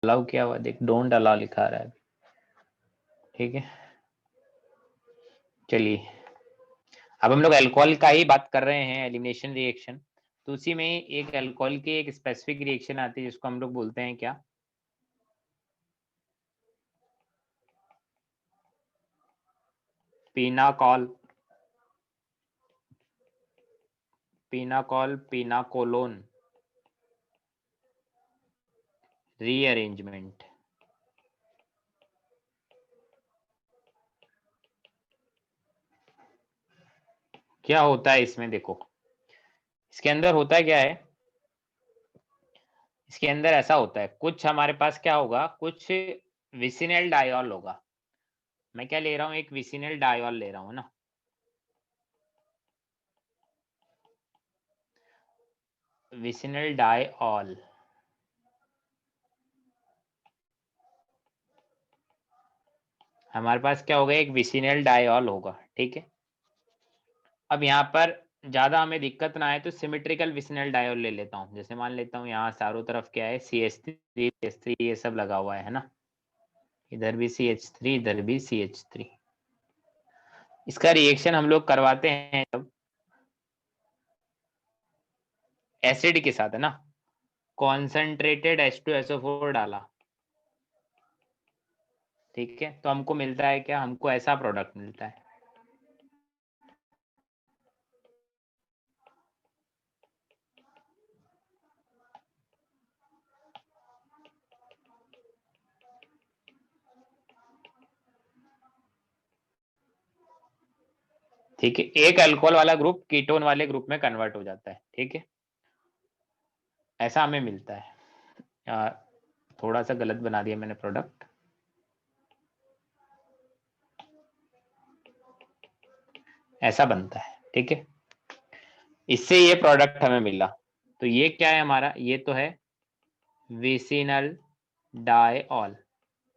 Allow किया हुआ, देख डोंट अलाउ लिखा रहा है, ठीक है। चलिए अब हम लोग अल्कोहल का ही बात कर रहे हैं, एलिमिनेशन रिएक्शन। तो उसी में एक अल्कोहल की एक स्पेसिफिक रिएक्शन आती है जिसको हम लोग बोलते हैं क्या, पीनाकॉल, पीनाकॉल, पीनाकोलोन रीअरेंजमेंट। क्या होता है इसमें, देखो इसके अंदर होता क्या है, इसके अंदर ऐसा होता है, कुछ हमारे पास क्या होगा, कुछ विसिनल डायोल होगा। मैं क्या ले रहा हूँ, एक विसिनल डायोल ले रहा हूँ ना, विसिनल डायोल। हमारे पास क्या होगा, एक विसिनल डायोल होगा, ठीक है। अब यहाँ पर ज्यादा हमें दिक्कत ना आए तो सिमेट्रिकल विसिनल डायोल ले लेता हूँ। जैसे मान लेता हूँ यहाँ चारों तरफ क्या है, CH3 CH3 ये सब लगा हुआ है ना, इधर भी CH3 इधर भी CH3। इसका रिएक्शन हम लोग करवाते हैं जब एसिड के साथ, है ना, कॉन्सेंट्रेटेड H2SO4 डाला, ठीक है, तो हमको मिलता है क्या, हमको ऐसा प्रोडक्ट मिलता है। ठीक है, एक अल्कोहल वाला ग्रुप कीटोन वाले ग्रुप में कन्वर्ट हो जाता है, ठीक है, ऐसा हमें मिलता है। थोड़ा सा गलत बना दिया मैंने प्रोडक्ट, ऐसा बनता है, ठीक है। इससे ये प्रोडक्ट हमें मिला। तो ये क्या है हमारा, ये तो है विसिनल डायऑल,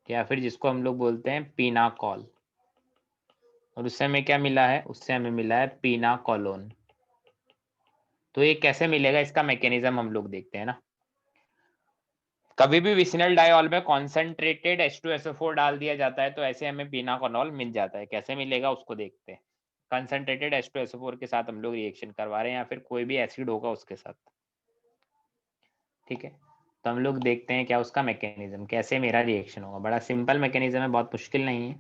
या फिर जिसको हम लोग बोलते हैं पीनाकॉल। और उससे हमें क्या मिला है, उससे हमें मिला है पीनाकोलोन। तो ये कैसे मिलेगा, इसका मैकेनिज्म हम लोग देखते हैं ना। कभी भी विसिनल डायऑल में कॉन्सेंट्रेटेड H2SO4 डाल दिया जाता है तो ऐसे हमें पीनाकोनॉल मिल जाता है। कैसे मिलेगा उसको देखते हैं। कंसंट्रेटेड H2SO4 के साथ हम लोग रिएक्शन करवा रहे हैं या फिर कोई भी एसिड होगा उसके साथ, ठीक है। तो हम लोग देखते हैं क्या उसका मैकेनिज्म, कैसे मेरा रिएक्शन होगा। बड़ा सिंपल मैकेनिज्म है, बहुत मुश्किल नहीं है।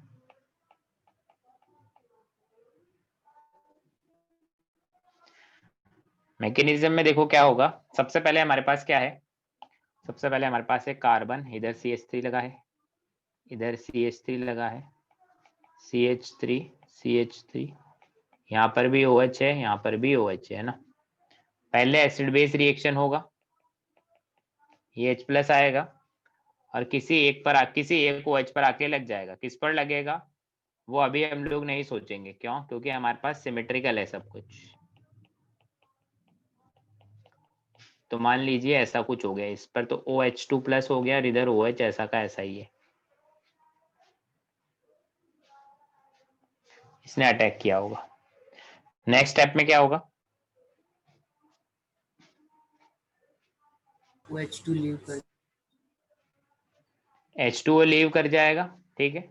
मैकेनिज्म में देखो क्या होगा, सबसे पहले हमारे पास क्या है, सबसे पहले हमारे पास एक कार्बन, इधर CH3 लगा है, इधर CH3 लगा है, CH3 CH3, यहाँ पर भी OH है, यहाँ पर भी OH है ना। पहले एसिड बेस रिएक्शन होगा, ये H प्लस आएगा और किसी एक OH पर आके लग जाएगा। किस पर लगेगा वो अभी हम लोग नहीं सोचेंगे, क्यों, क्योंकि हमारे पास सिमेट्रिकल है सब कुछ। तो मान लीजिए ऐसा कुछ हो गया, इस पर तो OH2 प्लस हो गया और इधर OH ऐसा का ऐसा ही है, इसने अटैक किया होगा। नेक्स्ट स्टेप में क्या होगा, H2 लीव कर, H2O लीव कर जाएगा, ठीक है।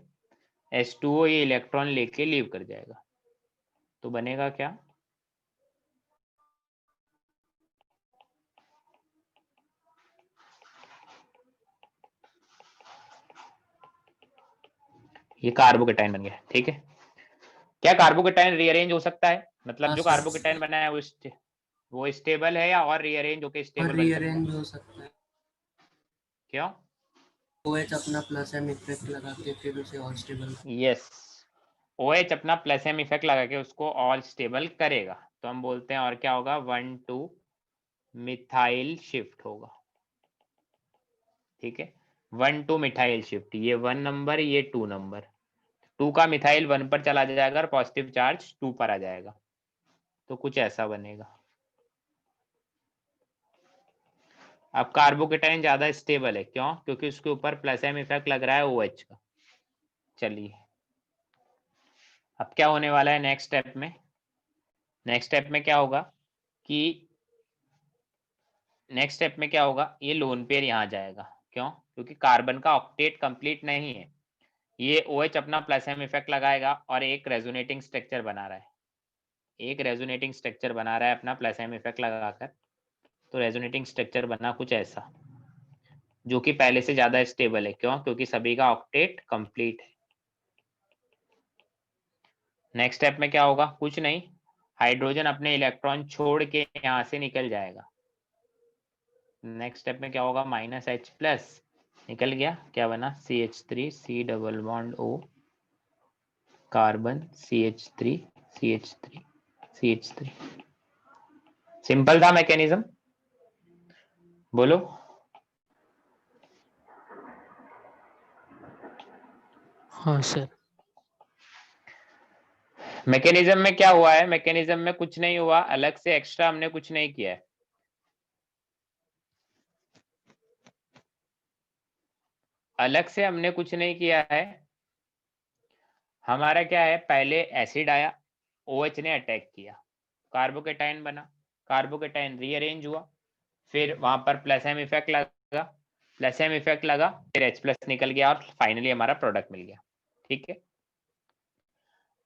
H2O ये इलेक्ट्रॉन लेके लीव कर जाएगा, तो बनेगा क्या, ये कार्बोकेटाइन बन गया, ठीक है। क्या कार्बोकेटाइन रीअरेंज हो सकता है, मतलब हाँ जो सर, कार्बोकेटाइन बना है वो स्टेबल है या और रीअरेंज होके और स्टेबल बन सकता है, रीअरेंज हो सकता है। क्यों, OH अपना प्लस एम इफेक्ट लगा के फिर उसे और स्टेबल। यस, OH अपना प्लस एम इफेक्ट लगा के उसको ऑल स्टेबल करेगा। तो हम बोलते हैं और क्या होगा, 1,2 मिथाइल शिफ्ट होगा, ठीक है। 1,2 मिथाइल शिफ्ट, ये 1 नंबर ये 2 नंबर, 2 का मिथाइल 1 पर चला जाएगा और पॉजिटिव चार्ज 2 पर आ जाएगा, तो कुछ ऐसा बनेगा। अब कार्बोकेटाइन ज्यादा स्टेबल है, क्यों, क्योंकि उसके ऊपर प्लस एम इफेक्ट लग रहा है OH का। चलिए अब क्या होने वाला है नेक्स्ट स्टेप में, नेक्स्ट स्टेप में क्या होगा कि नेक्स्ट स्टेप में क्या होगा, ये लोन पेयर यहाँ जाएगा, क्यों? क्योंकि कार्बन का ऑक्टेट कंप्लीट नहीं है। ये OH अपना प्लस एम इफेक्ट लगाएगा और एक रेजोनेटिंग स्ट्रक्चर बना रहा है, एक रेजोनेटिंग स्ट्रक्चर बना रहा है अपना प्लस एम इफेक्ट लगाकर। तो रेजोनेटिंग स्ट्रक्चर बना कुछ ऐसा, जो कि पहले से ज्यादा स्टेबल है। क्यों? क्योंकि सभी का ऑक्टेट कंप्लीट है। नेक्स्ट स्टेप में क्या होगा? कुछ नहीं, हाइड्रोजन अपने इलेक्ट्रॉन छोड़ के यहाँ से निकल जाएगा। नेक्स्ट स्टेप में क्या होगा? -H+ निकल गया, क्या बना? CH3 C double bond O carbon CH3 CH3 CH3। Simple था मैकेनिज्म, बोलो। हाँ सर। मैकेनिज्म में क्या हुआ है? मैकेनिज्म में कुछ नहीं हुआ, अलग से एक्स्ट्रा हमने कुछ नहीं किया है। अलग से हमने कुछ नहीं किया है। हमारा क्या है? पहले एसिड आया, OH ने अटैक किया, कार्बोकेटाइन बना, कार्बोकेटाइन रीअरेंज हुआ, फिर वहां पर प्लस एम इफेक्ट लगा, प्लस एम इफेक्ट लगा, फिर H+ निकल गया और फाइनली हमारा प्रोडक्ट मिल गया। ठीक है,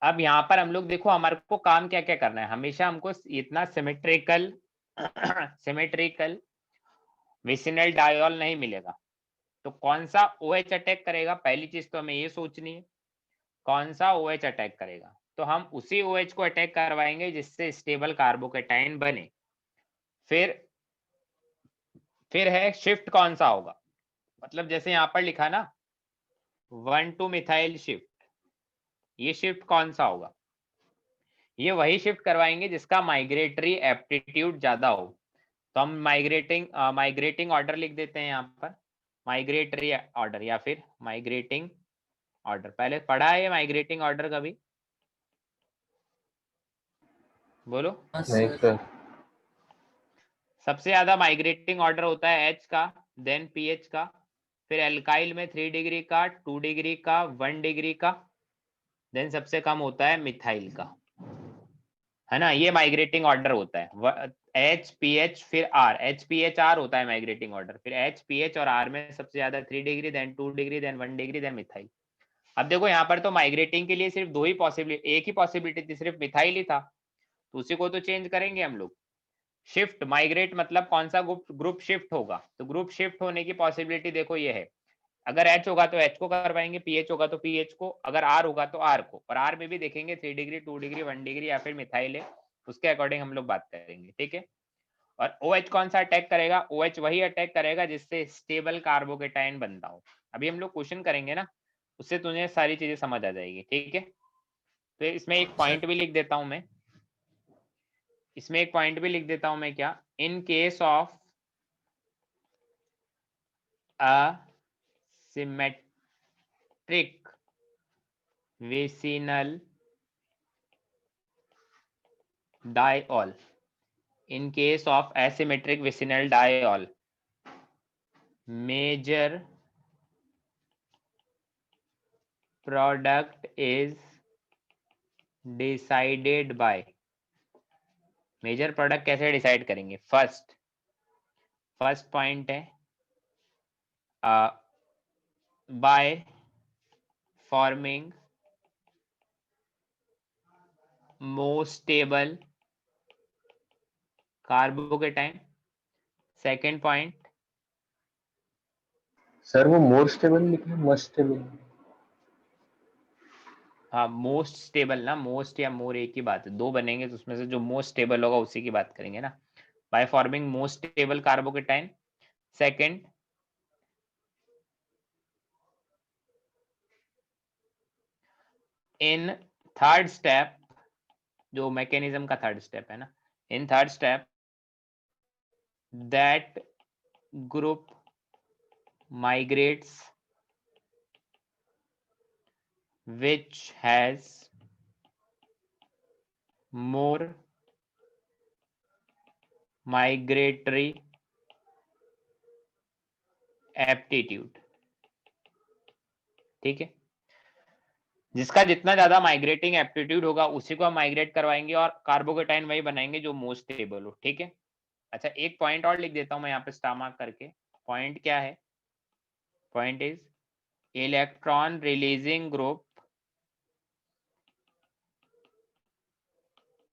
अब यहाँ पर हम लोग देखो हमारे को काम क्या क्या करना है। हमेशा हमको इतना सिमेट्रिकल सिमेट्रिकल विसिनल डायोल नहीं मिलेगा। तो कौन सा OH अटैक करेगा, पहली चीज तो हमें ये सोचनी है, कौन सा OH अटैक करेगा। तो हम उसी OH को अटैक करवाएंगे जिससे स्टेबल कार्बोकेटाइन बने। फिर है शिफ्ट कौन सा होगा, मतलब जैसे यहाँ पर लिखा ना 1,2 मिथाइल शिफ्ट, ये शिफ्ट कौन सा होगा? ये वही शिफ्ट करवाएंगे जिसका माइग्रेटरी एप्टीट्यूड ज्यादा हो। तो हम माइग्रेटिंग ऑर्डर लिख देते हैं यहाँ पर, माइग्रेटरी ऑर्डर या फिर माइग्रेटिंग ऑर्डर। पहले पढ़ा है ये माइग्रेटिंग ऑर्डर कभी? बोलो। हाँ नहीं सर। सर। सबसे ज्यादा माइग्रेटिंग ऑर्डर होता है H का, देन pH का, फिर एल्काइल में 3 डिग्री का, 2 डिग्री का, 1 डिग्री का, देन सबसे कम होता है मिथाइल का, है ना। ये माइग्रेटिंग ऑर्डर होता है। H pH फिर R, H pH R होता है माइग्रेटिंग ऑर्डर। फिर H pH और R में सबसे ज्यादा 3 degree, then 2 degree, then 1 degree, then methyl. अब देखो यहाँ पर तो माइग्रेटिंग के लिए सिर्फ दो ही पॉसिबिलिटी, एक ही पॉसिबिलिटी थी, सिर्फ मिथाइल ही था, तो उसी को तो चेंज करेंगे हम लोग। शिफ्ट माइग्रेट मतलब कौन सा ग्रुप शिफ्ट होगा, तो ग्रुप शिफ्ट होने की पॉसिबिलिटी देखो ये है, अगर H होगा तो H को करवाएंगे, PH होगा तो PH को, अगर R होगा तो R को। और R में भी देखेंगे 3 डिग्री, 2 डिग्री, 1 डिग्री या फिर मिथाइल है, उसके अकॉर्डिंग हम लोग बात करेंगे। ठीक है, और OH कौन सा अटैक करेगा? OH वही अटैक करेगा जिससे स्टेबल कार्बोकेटाइन बनता हो। अभी हम लोग क्वेश्चन करेंगे ना, उससे तुझे सारी चीजें समझ आ जाएगी। ठीक है, तो इसमें एक पॉइंट भी लिख देता हूं मैं, इसमें एक पॉइंट भी लिख देता हूं मैं, क्या? In case of a symmetric vicinal diol, in case of asymmetric vicinal diol, major product is decided by, major product कैसे डिसाइड करेंगे? फर्स्ट पॉइंट है by forming most stable carbocation. Second point, sir वो more stable लिखा, must stable. हाँ most stable ना, most या more एक ही बात है, दो बनेंगे तो उसमें से जो मोस्ट स्टेबल होगा उसी की बात करेंगे ना, bye forming most stable carbocation. Second, in third step, जो मैकेनिज्म का थर्ड स्टेप है ना, in third step that group migrates which has more migratory aptitude। ठीक है, जिसका जितना ज्यादा माइग्रेटिंग एप्टीट्यूड होगा उसी को हम माइग्रेट करवाएंगे और कार्बोकेटाइन वही बनाएंगे जो मोस्ट स्टेबल हो। ठीक है, अच्छा एक पॉइंट और लिख देता हूं मैं यहाँ पे स्टार मार्क करके। पॉइंट क्या है? point is electron releasing group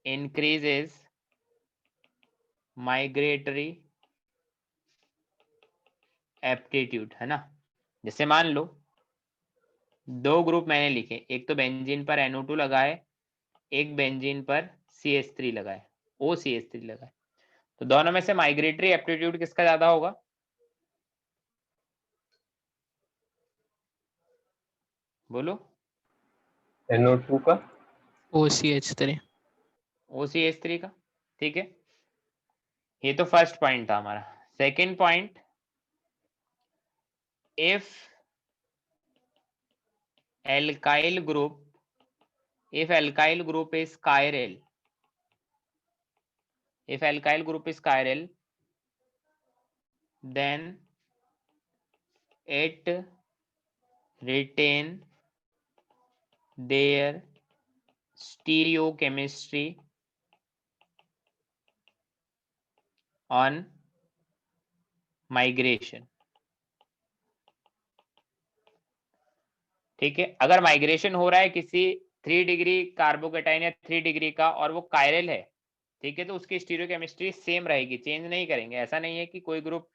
increases migratory aptitude, है ना। जैसे मान लो दो ग्रुप मैंने लिखे, एक तो बेंजीन पर NO2 लगाए, एक बेंजीन पर CH3 लगाए, OCH3 लगाए, तो दोनों में से माइग्रेटरी एप्टीट्यूड किसका ज्यादा होगा? बोलो। NO2 का। OCH3। OCH3 का, ठीक है। ये तो फर्स्ट पॉइंट था हमारा। Second point, if alkyl group is chiral, if alkyl group is chiral, then it retain their stereochemistry on migration, ठीक है। अगर माइग्रेशन हो रहा है किसी 3 डिग्री कार्बोकेटाइन या 3 डिग्री का और वो कायरल है, ठीक है, तो उसकी स्टीरियोकेमिस्ट्री सेम रहेगी, चेंज नहीं करेंगे। ऐसा नहीं है कि कोई ग्रुप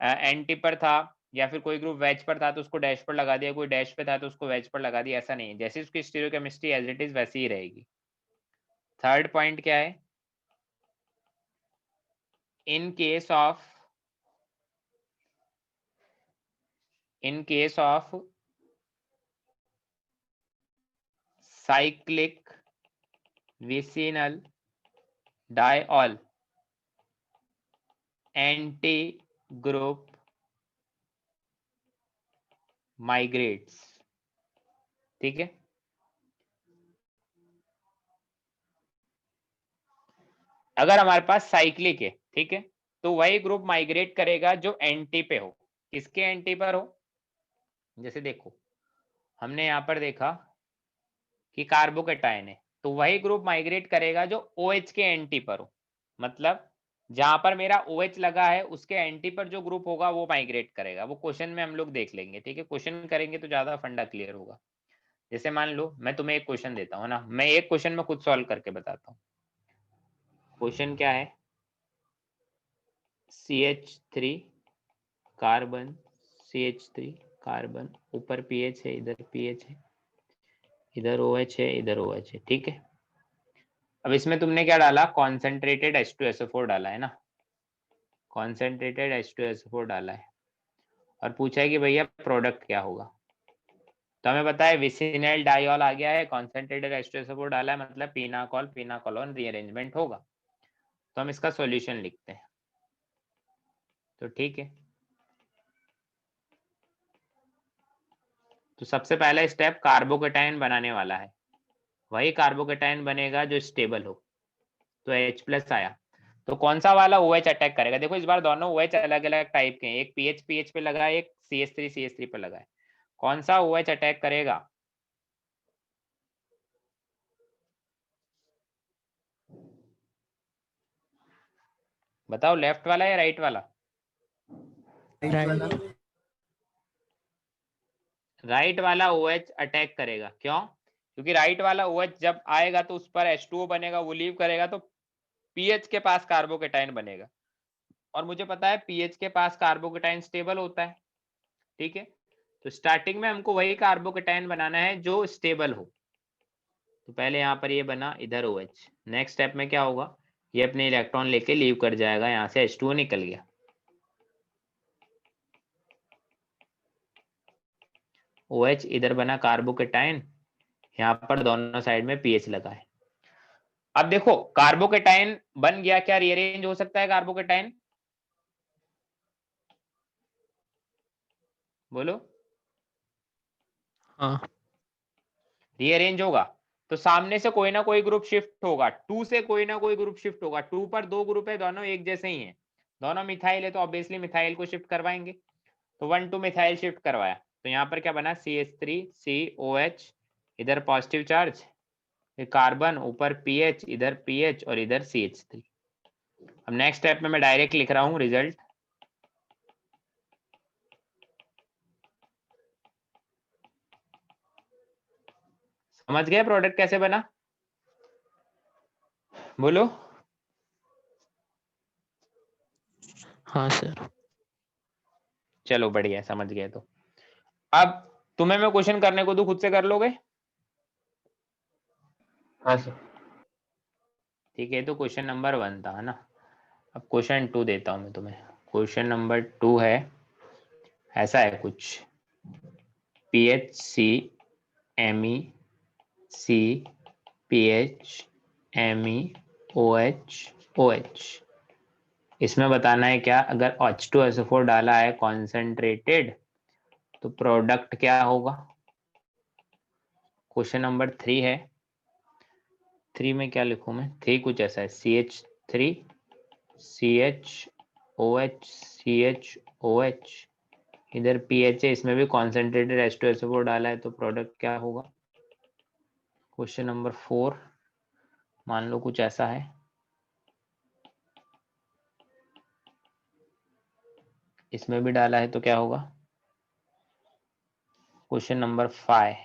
एंटी पर था या फिर कोई ग्रुप वेज पर था तो उसको डैश पर लगा दिया, कोई डैश पे था तो उसको वेज पर लगा दिया, ऐसा नहीं है। जैसे उसकी स्टीरियोकेमिस्ट्री एज इट इज वैसी ही रहेगी। थर्ड पॉइंट क्या है? In case of cyclic vicinal diol anti-group migrates, ठीक है। अगर हमारे पास साइक्लिक है, ठीक है, तो वही ग्रुप माइग्रेट करेगा जो एंटी पे हो। किसके एंटी पर हो? जैसे देखो हमने यहाँ पर देखा कि कार्बोकेटाइन है, तो वही ग्रुप माइग्रेट करेगा जो OH के एंटी पर हो। मतलब जहां पर मेरा OH लगा है उसके एंटी पर जो ग्रुप होगा वो माइग्रेट करेगा। वो क्वेश्चन में हम लोग देख लेंगे, ठीक है। क्वेश्चन करेंगे तो ज्यादा फंडा क्लियर होगा। जैसे मान लो मैं तुम्हें एक क्वेश्चन देता हूँ ना, मैं एक क्वेश्चन में खुद सॉल्व करके बताता हूँ। क्वेश्चन क्या है? CH3 कार्बन, CH3 कार्बन, ऊपर pH है, इधर pH है, इधर OH है, इधर OH है, ठीक है। अब इसमें तुमने क्या डाला? कॉन्सेंट्रेटेड H2SO4 डाला है ना, कॉन्सेंट्रेटेड H2SO4 डाला है और पूछा है कि भैया प्रोडक्ट क्या होगा। तो हमें पता है विसिनल डाइऑल आ गया है, कॉन्सेंट्रेटेड H2SO4 डाला है, मतलब पिनाकॉल पिनाकोलोन रीअरेंजमेंट होगा। तो हम इसका सॉल्यूशन लिखते हैं, तो ठीक है। तो सबसे पहला स्टेप कार्बोकेटाइन बनाने वाला है, वही कार्बोकेटाइन बनेगा जो स्टेबल हो। तो H+ आया, तो कौन सा वाला OH अटैक करेगा? देखो इस बार दोनों OH अलग अलग टाइप के हैं, एक pH पे लगा है, एक CH3 पे लगा है। कौन सा OH अटैक करेगा? बताओ, लेफ्ट वाला या राइट वाला? राइट वाला OH अटैक करेगा। क्यों? क्योंकि राइट वाला OH जब आएगा तो उस पर H2O बनेगा, वो लीव करेगा तो pH के पास कार्बोकेटाइन बनेगा, और मुझे पता है pH के पास कार्बोकेटाइन स्टेबल होता है, ठीक है। तो स्टार्टिंग में हमको वही कार्बोकेटाइन बनाना है जो स्टेबल हो। तो पहले यहाँ पर ये बना, इधर OH। नेक्स्ट स्टेप में क्या होगा? ये अपने इलेक्ट्रॉन लेके लीव कर जाएगा, यहाँ से H2O निकल गया। OH इधर बना कार्बोकेटाइन, यहाँ पर दोनों साइड में pH लगा है। अब देखो कार्बोकेटाइन बन गया, क्या रीअरेंज हो सकता है कार्बोकेटाइन? बोलो। हाँ। रीअरेंज होगा तो सामने से कोई ना कोई ग्रुप शिफ्ट होगा, 2 से कोई ना कोई ग्रुप शिफ्ट होगा। 2 पर 2 ग्रुप है, दोनों एक जैसे ही हैं, दोनों मिथाइल है, तो ऑब्वियसली मिथाइल को शिफ्ट करवाएंगे। तो 1 2 मिथाइल शिफ्ट करवाया, तो यहाँ पर क्या बना? CH3 COH, इधर पॉजिटिव चार्ज, कार्बन, ऊपर pH, इधर pH और इधर CH3। अब नेक्स्ट स्टेप में मैं डायरेक्ट लिख रहा हूँ रिजल्ट। समझ गए प्रोडक्ट कैसे बना? बोलो। हाँ सर। चलो बढ़िया, समझ गए। तो अब तुम्हें मैं क्वेश्चन करने को दूं, खुद से कर लोगे? हाँ सर। ठीक है, तो क्वेश्चन नंबर 1 था, है ना। अब क्वेश्चन 2 देता हूं मैं तुम्हें। क्वेश्चन नंबर 2 है, ऐसा है कुछ, PHC MEC PH MEOH। इसमें बताना है क्या, अगर H2SO4 डाला है कॉन्सेंट्रेटेड तो प्रोडक्ट क्या होगा। क्वेश्चन नंबर 3 है। 3 में क्या लिखूं मैं, 3 कुछ ऐसा है, CH3 CHOH CHOH, इधर पीएच है, इसमें भी कॉन्सेंट्रेटेड H2SO4 डाला है तो प्रोडक्ट क्या होगा। क्वेश्चन नंबर 4 मान लो कुछ ऐसा है, इसमें भी डाला है तो क्या होगा। क्वेश्चन नंबर 5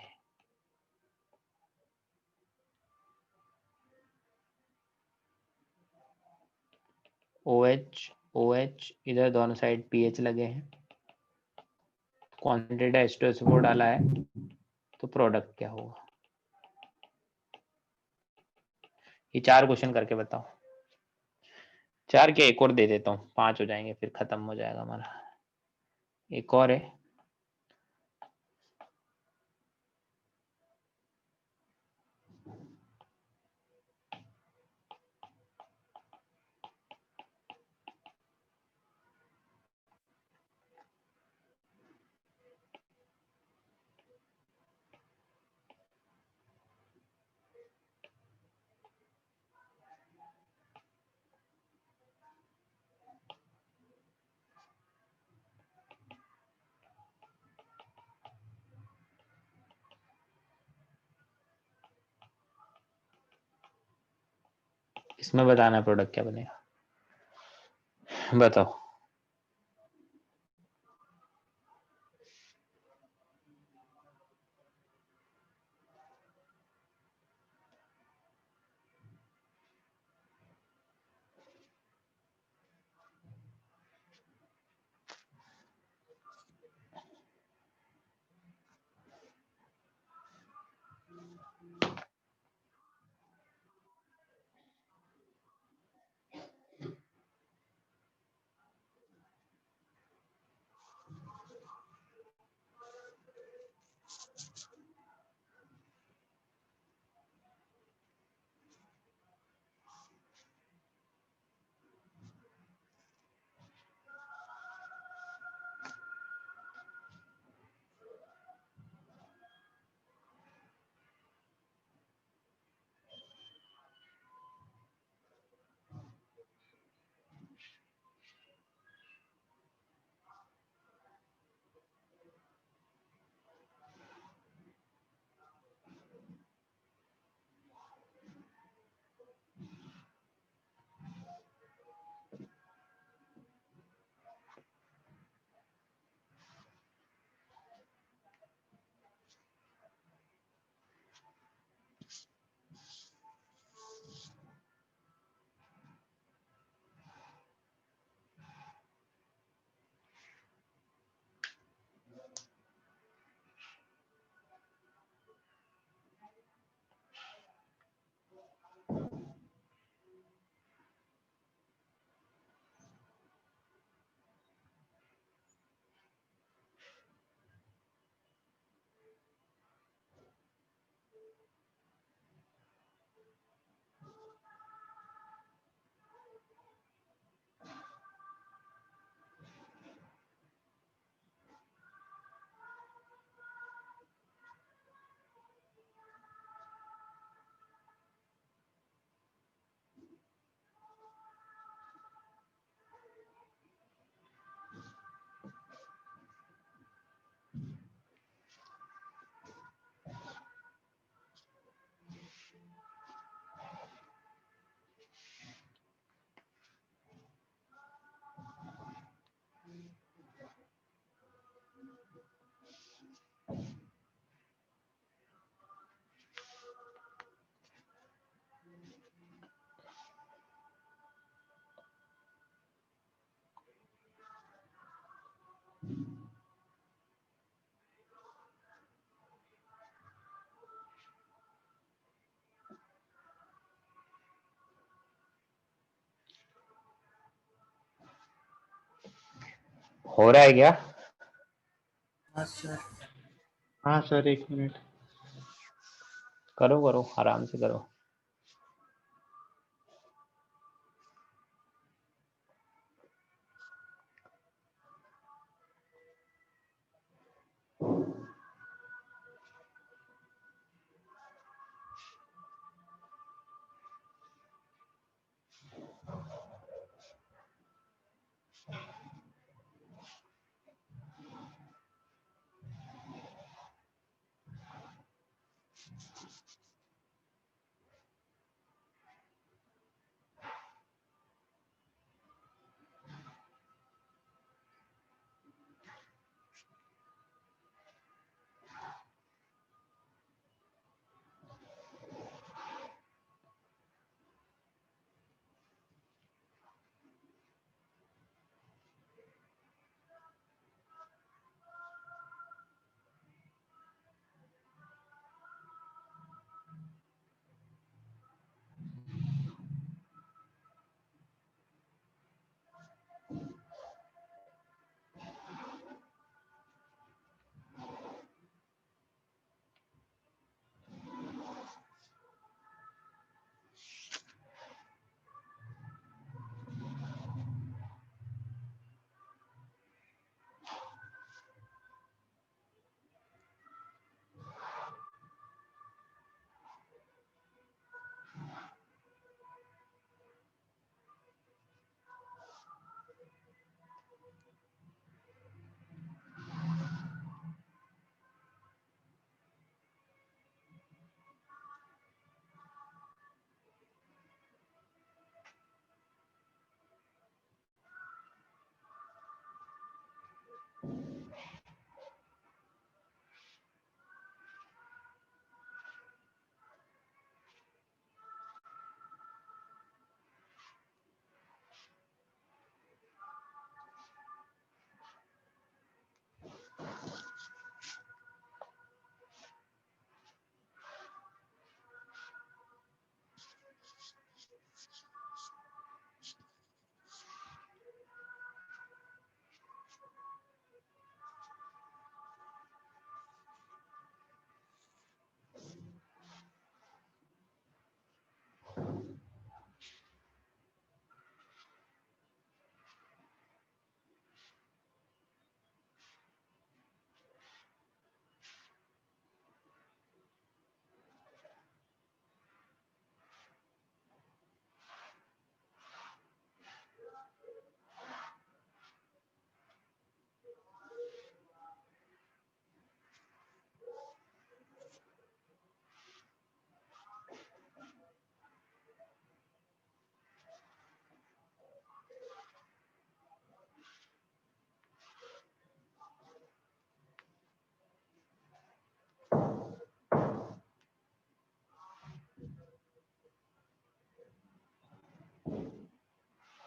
OH OH, इधर दोनों साइड पीएच लगे हैं, कॉन्सेंट्रेटेड H2SO4 डाला है तो प्रोडक्ट क्या होगा। ये 4 क्वेश्चन करके बताओ। 4 के एक और दे देता हूँ, 5 हो जाएंगे, फिर खत्म हो जाएगा हमारा। एक और है, इसमें बताना प्रोडक्ट क्या बनेगा, बताओ। हो रहा है क्या? हाँ सर। हाँ सर, 1 मिनट। करो करो, आराम से करो।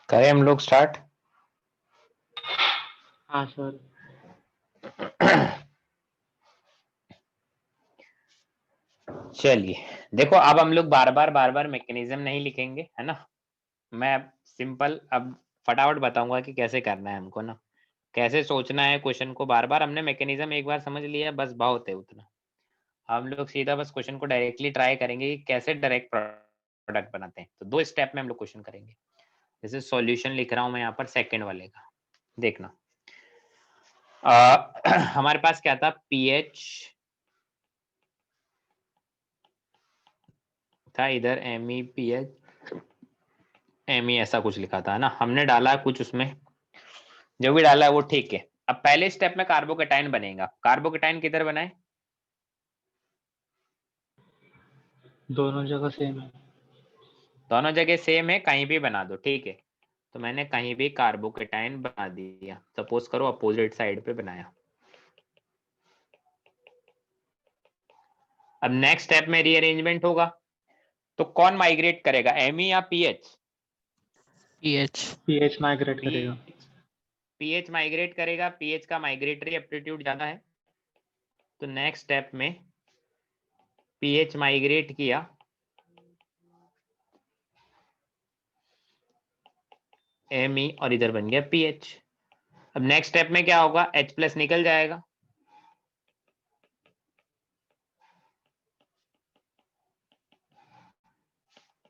करें हम लोग स्टार्ट? हाँ सर। चलिए देखो, अब हम लोग बार बार मैकेनिज्म नहीं लिखेंगे, है ना। मैं सिंपल अब फटाफट बताऊंगा कि कैसे करना है हमको ना, कैसे सोचना है क्वेश्चन को। बार बार हमने मैकेनिज्म एक बार समझ लिया, बस बहुत है उतना। हम लोग सीधा बस क्वेश्चन को डायरेक्टली ट्राई करेंगे कि कैसे डायरेक्ट प्रोडक्ट बनाते हैं। तो 2 स्टेप में हम लोग क्वेश्चन करेंगे। जैसे सॉल्यूशन लिख रहा हूं मैं यहाँ पर सेकंड वाले का, देखना। हमारे पास क्या था, पीएच था इधर, MEPH ME ऐसा कुछ लिखा था ना, हमने डाला कुछ उसमें, जो भी डाला है वो ठीक है। अब पहले स्टेप में कार्बोकेटाइन बनेगा। कार्बोकेटाइन किधर बनाए? दोनों जगह सेम है। दोनों जगह सेम है, कहीं भी बना दो, ठीक है। तो मैंने कहीं भी कार्बोकेटाइन बना दिया। सपोज करो अपोजिट साइड पे बनाया। अब नेक्स्ट स्टेप में रीअरेंजमेंट होगा, तो कौन माइग्रेट करेगा, ME या PH? पीएच। पीएच माइग्रेट करेगा। पीएच माइग्रेट करेगा, पीएच का माइग्रेटरी एप्टीट्यूड ज्यादा है, तो नेक्स्ट स्टेप में पीएच माइग्रेट किया, एमई और इधर बन गया पीएच। अब नेक्स्ट स्टेप में क्या होगा, H प्लस निकल जाएगा,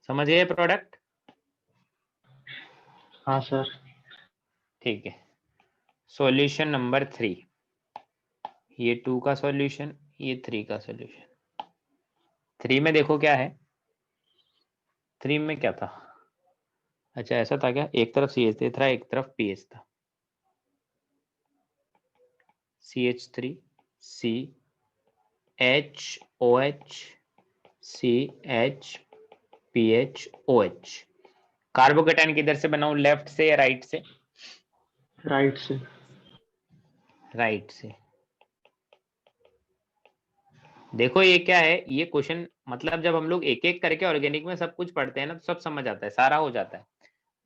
समझ गए प्रोडक्ट? हाँ सर। ठीक है। सॉल्यूशन नंबर 3, ये 2 का सॉल्यूशन, ये 3 का सॉल्यूशन। 3 में देखो क्या है, 3 में क्या था, अच्छा ऐसा था क्या, एक तरफ CH3 था, एक तरफ पीएच था, CH3 CHOH CHPHOH। कार्बोकेटाइन किधर से बनाऊं, लेफ्ट से या राइट से? राइट से। राइट से। देखो ये क्या है, ये क्वेश्चन मतलब जब हम लोग एक एक करके ऑर्गेनिक में सब कुछ पढ़ते हैं ना, तो सब समझ आता है, सारा हो जाता है।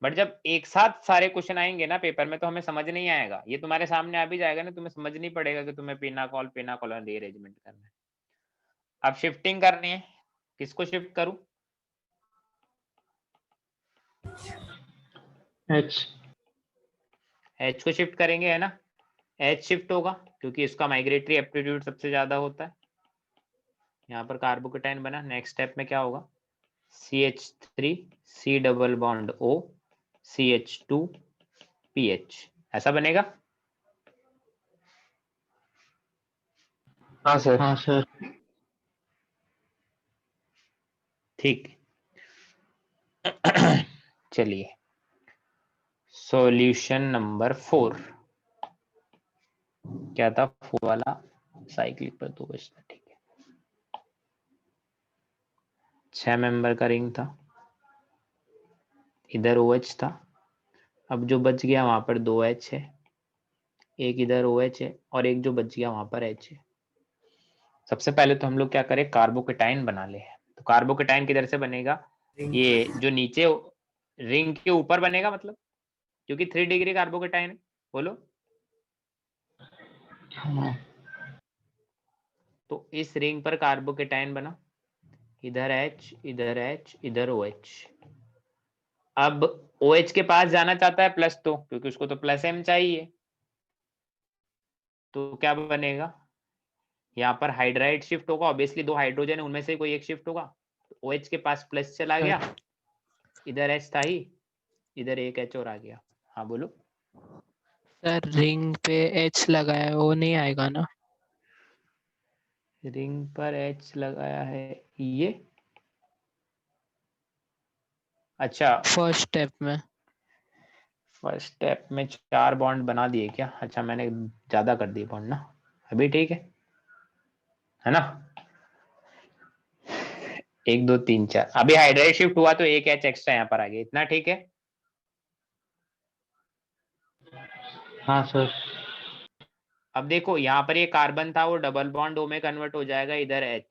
बट जब एक साथ सारे क्वेश्चन आएंगे ना पेपर में, तो हमें समझ नहीं आएगा। ये तुम्हारे सामने आ भी जाएगा ना, तुम्हें समझ नहीं पड़ेगा कि तुम्हें पिनाकॉल रीअरेंजमेंट करना है। अब शिफ्टिंग करनी है, किसको शिफ्ट करूं? H को शिफ्ट करेंगे, है ना? H शिफ्ट होगा क्योंकि इसका माइग्रेटरी एप्टीट्यूड सबसे ज्यादा होता है। यहाँ पर कार्बोकेटाइन बना, नेक्स्ट स्टेप में क्या होगा, CH3 C double bond O CH2 PH, ऐसा बनेगा। हाँ सर। हाँ सर। ठीक। चलिए सॉल्यूशन नंबर 4 क्या था, 4 वाला साइक्लिक पर 2 बचता, ठीक है। 6 मेंबर का रिंग था, इधर OH था, अब जो बच गया वहां पर 2 H है, एक इधर OH है और एक जो बच गया वहां पर H है। सबसे पहले तो हम लोग क्या करें, कार्बोकेटाइन बना ले। तो कार्बोकेटाइन किधर से बनेगा, ये जो नीचे रिंग के ऊपर बनेगा, मतलब क्योंकि 3 डिग्री कार्बोकेटाइन है, बोलो। हाँ। तो इस रिंग पर कार्बोकेटाइन बना, इधर H इधर H इधर OH। अब OH के पास जाना चाहता है प्लस, तो क्योंकि उसको तो प्लस M चाहिए, तो क्या बनेगा, यहाँ पर हाइड्राइड शिफ्ट होगा, ऑब्वियसली 2 हाइड्रोजन है, उनमें से कोई एक शिफ्ट होगा। तो OH के पास प्लस चला गया, इधर H था ही, इधर एक H और आ गया। हाँ बोलो। सर रिंग पे H लगाया वो नहीं आएगा ना? रिंग पर H लगाया है ये, अच्छा फर्स्ट स्टेप में। फर्स्ट स्टेप में 4 बॉन्ड बना दिए क्या, अच्छा मैंने ज्यादा कर दिए बॉन्ड ना, अभी ठीक है ना? 1 2 3 4, अभी हाइड्राइड शिफ्ट हुआ तो एक H एक्स्ट्रा यहाँ पर आ गया, इतना ठीक है। हाँ सर। अब देखो यहाँ पर ये कार्बन था, वो डबल बॉन्ड O में कन्वर्ट हो जाएगा, इधर H,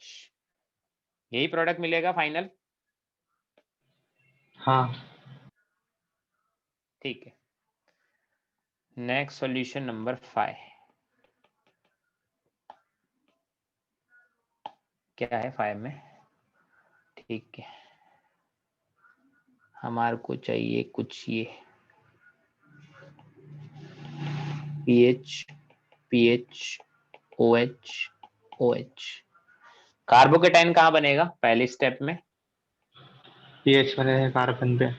यही प्रोडक्ट मिलेगा फाइनल। हाँ। ठीक है। नेक्स्ट सॉल्यूशन नंबर 5 क्या है 5 में, ठीक है, हमारे को चाहिए कुछ ये PH OH OH। कार्बोकेटाइन कहाँ बनेगा पहले स्टेप में, पीएच वाले कार्बन पे।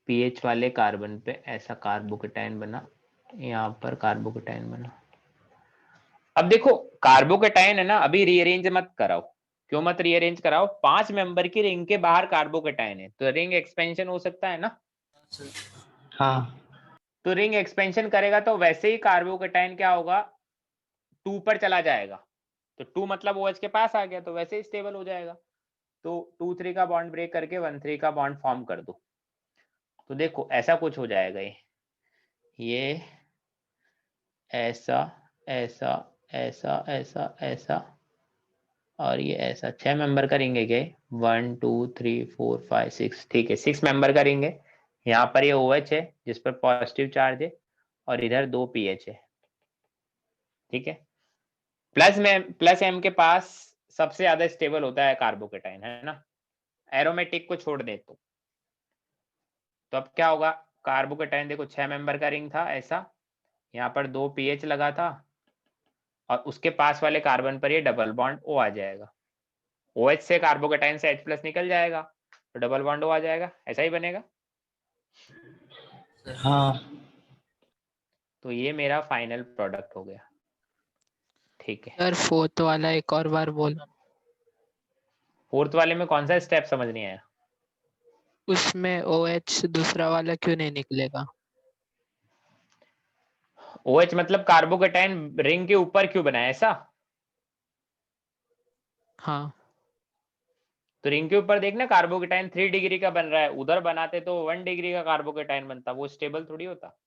पीएच वाले कार्बन पे, ऐसा कार्बोकेटाइन बना, यहाँ पर कार्बोकेटाइन बना। अब देखो कार्बोकेटाइन है ना, अभी रीअरेंज मत कराओ। क्यों मत रीअरेंज कराओ, 5 मेंबर की रिंग के बाहर कार्बोकेटाइन है, तो रिंग एक्सपेंशन हो सकता है ना। हाँ। तो रिंग एक्सपेंशन करेगा तो वैसे ही कार्बोकेटाइन क्या होगा, 2 पर चला जाएगा, तो 2 मतलब OH के पास आ गया, तो वैसे ही स्टेबल हो जाएगा। तो 2 3 का बॉन्ड ब्रेक करके 1 3 का बॉन्ड फॉर्म कर दो, तो देखो ऐसा कुछ हो जाएगा, ये ऐसा ऐसा ऐसा ऐसा ऐसा और ये ऐसा। 6 मेंबर का रिंग है क्या, 1 2 3 4 5 6, ठीक है 6 मेंबर का रिंग है। यहाँ पर ये OH है जिस पर पॉजिटिव चार्ज है, और इधर 2 pH है, ठीक है। प्लस M के पास सबसे ज्यादा स्टेबल होता है कार्बोकेटाइन, है ना, एरोमेटिक को छोड़ दे तो अब क्या होगा, कार्बोकेटाइन देखो 6 मेंबर का रिंग था ऐसा, यहाँ पर 2 pH लगा था और उसके पास वाले कार्बन पर ये डबल बॉन्ड O आ जाएगा, OH से कार्बोकेटाइन से H+ निकल जाएगा तो डबल बॉन्ड O आ जाएगा, ऐसा ही बनेगा। हाँ तो ये मेरा फाइनल प्रोडक्ट हो गया, ठीक है। सर फोर्थ वाला एक और बार बोलो। फोर्थ वाले में कौन सा स्टेप समझ नहीं आया? उसमें OH दूसरा वाला क्यों नहीं निकलेगा? OH मतलब कार्बोकेटाइन रिंग के ऊपर क्यों बना है ऐसा? हाँ तो रिंग के ऊपर देखना कार्बोकेटाइन 3 डिग्री का बन रहा है, उधर बनाते तो 1 डिग्री का कार्बोकेटाइन बनता, वो स्टेबल थोड़ी होता।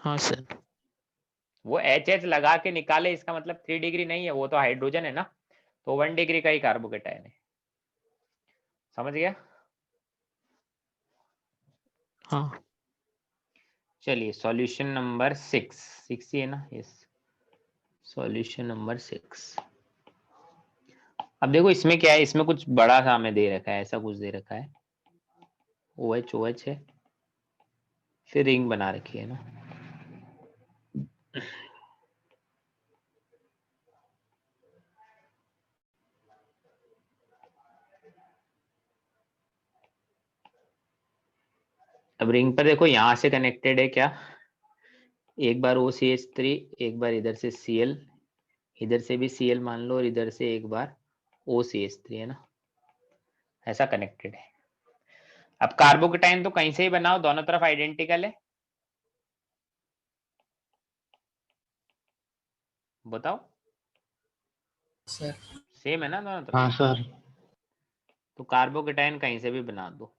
हाँ सर। वो HH लगा के निकाले इसका मतलब 3 डिग्री नहीं है, वो तो हाइड्रोजन है ना, तो 1 डिग्री का ही कार्बोकेटाइन है, समझ गया? हाँ चलिए सॉल्यूशन नंबर 6 ही है ना, यस, सॉल्यूशन नंबर 6। अब देखो इसमें क्या है, इसमें कुछ बड़ा सा हमें दे रखा है, ऐसा कुछ दे रखा है, OH है, फिर रिंग बना रखी है ना, अब रिंग पर देखो यहाँ से कनेक्टेड है क्या, एक बार OCH3, एक बार इधर से Cl, इधर से भी Cl मान लो और इधर से एक बार OCH3, है ना, ऐसा कनेक्टेड है। अब कार्बोकेटाइन तो कहीं से ही बनाओ, दोनों तरफ आइडेंटिकल है, बताओ सर सेम है ना दोनों तरफ, हाँ सर। तो कार्बोकेटाइन कहीं से भी बना दो।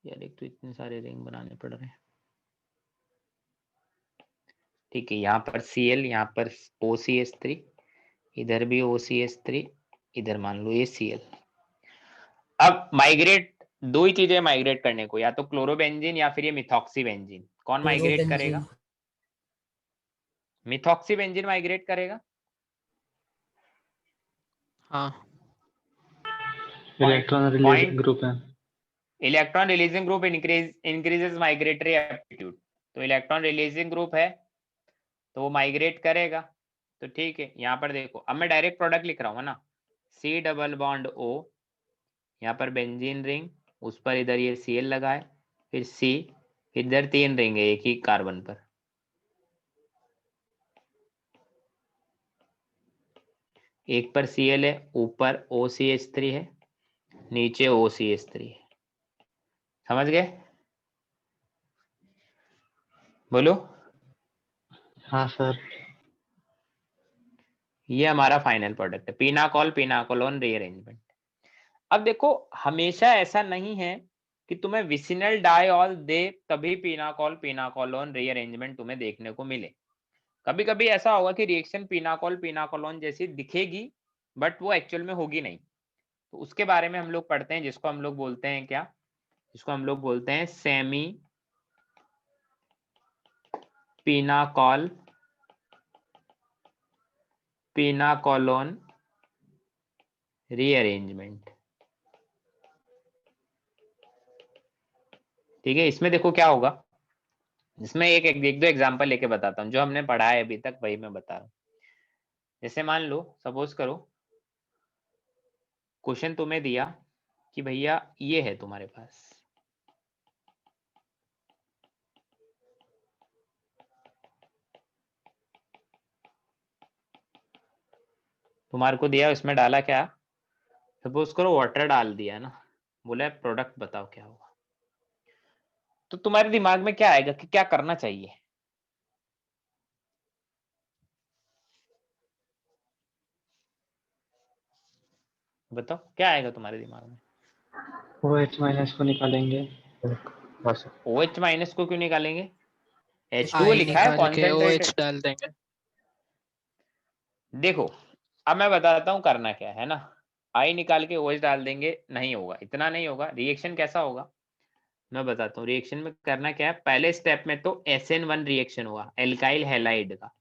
यार एक तो इतने सारे रिंग बनाने पड़ रहे हैं, ठीक है, यहाँ पर Cl, यहाँ पर OCH3, इधर भी OCH3, इधर मान लो ये Cl। अब माइग्रेट, दो ही चीजें माइग्रेट करने को, या तो क्लोरोबेंजीन या फिर ये मिथॉक्सीबेंजीन, कौन माइग्रेट करेगा? मिथॉक्सीबेंजीन माइग्रेट करेगा। हाँ इलेक्ट्रॉन रिलीजिंग ग्रुप है। Electron releasing group increases migratory aptitude, तो इलेक्ट्रॉन रिलीजिंग ग्रुप है तो वो माइग्रेट करेगा, तो ठीक है। यहाँ पर देखो अब मैं डायरेक्ट प्रोडक्ट लिख रहा हूँ ना, C डबल बॉन्ड O, यहाँ पर बेंजीन रिंग, उस पर इधर ये Cl लगा है, फिर C, इधर 3 रिंग है एक ही कार्बन पर, एक पर Cl है, ऊपर OCH3 है, नीचे OCH3 है, समझ गए? बोलो। हाँ सर। ये हमारा फाइनल प्रोडक्ट है, पिनाकॉल पिनाकोलोन रीअरेंजमेंट। अब देखो हमेशा ऐसा नहीं है कि तुम्हें विसिनल डायऑल दे तभी पिनाकॉल पिनाकोलोन रीअरेंजमेंट तुम्हें देखने को मिले। कभी कभी ऐसा होगा कि रिएक्शन पिनाकॉल पिनाकोलोन जैसी दिखेगी बट वो एक्चुअल में होगी नहीं, तो उसके बारे में हम लोग पढ़ते हैं, जिसको हम लोग बोलते हैं क्या, जिसको हम लोग बोलते हैं सेमी पिनाकॉल पिनाकोलोन रीअरेंजमेंट, ठीक है। इसमें देखो क्या होगा, इसमें एक दो एग्जांपल लेके बताता हूँ, जो हमने पढ़ा है अभी तक वही मैं बता रहा हूँ। जैसे मान लो, सपोज करो क्वेश्चन तुम्हें दिया कि भैया ये है तुम्हारे पास, तुम्हारे को दिया, उसमें डाला क्या, सपोज करो वाटर डाल दिया ना, बोला प्रोडक्ट बताओ क्या होगा, तो तुम्हारे दिमाग में क्या आएगा कि क्या करना चाहिए? बताओ क्या आएगा तुम्हारे दिमाग में? OH माइनस को निकालेंगे। हाँ सर। OH माइनस को क्यों निकालेंगे? H2O आई लिखा है निकाल के कॉन्सेंट्रेटेड। OH डाल देंगे। देखो अब मैं बताता हूँ करना क्या है ना, आई निकाल के OH डाल देंगे, नहीं होगा, इतना नहीं होगा। रिएक्शन कैसा होगा मैं बताता हूँ। रिएक्शन में करना क्या है, पहले स्टेप में तो SN1 रिएक्शन हुआ एल्काइल हैलाइड का।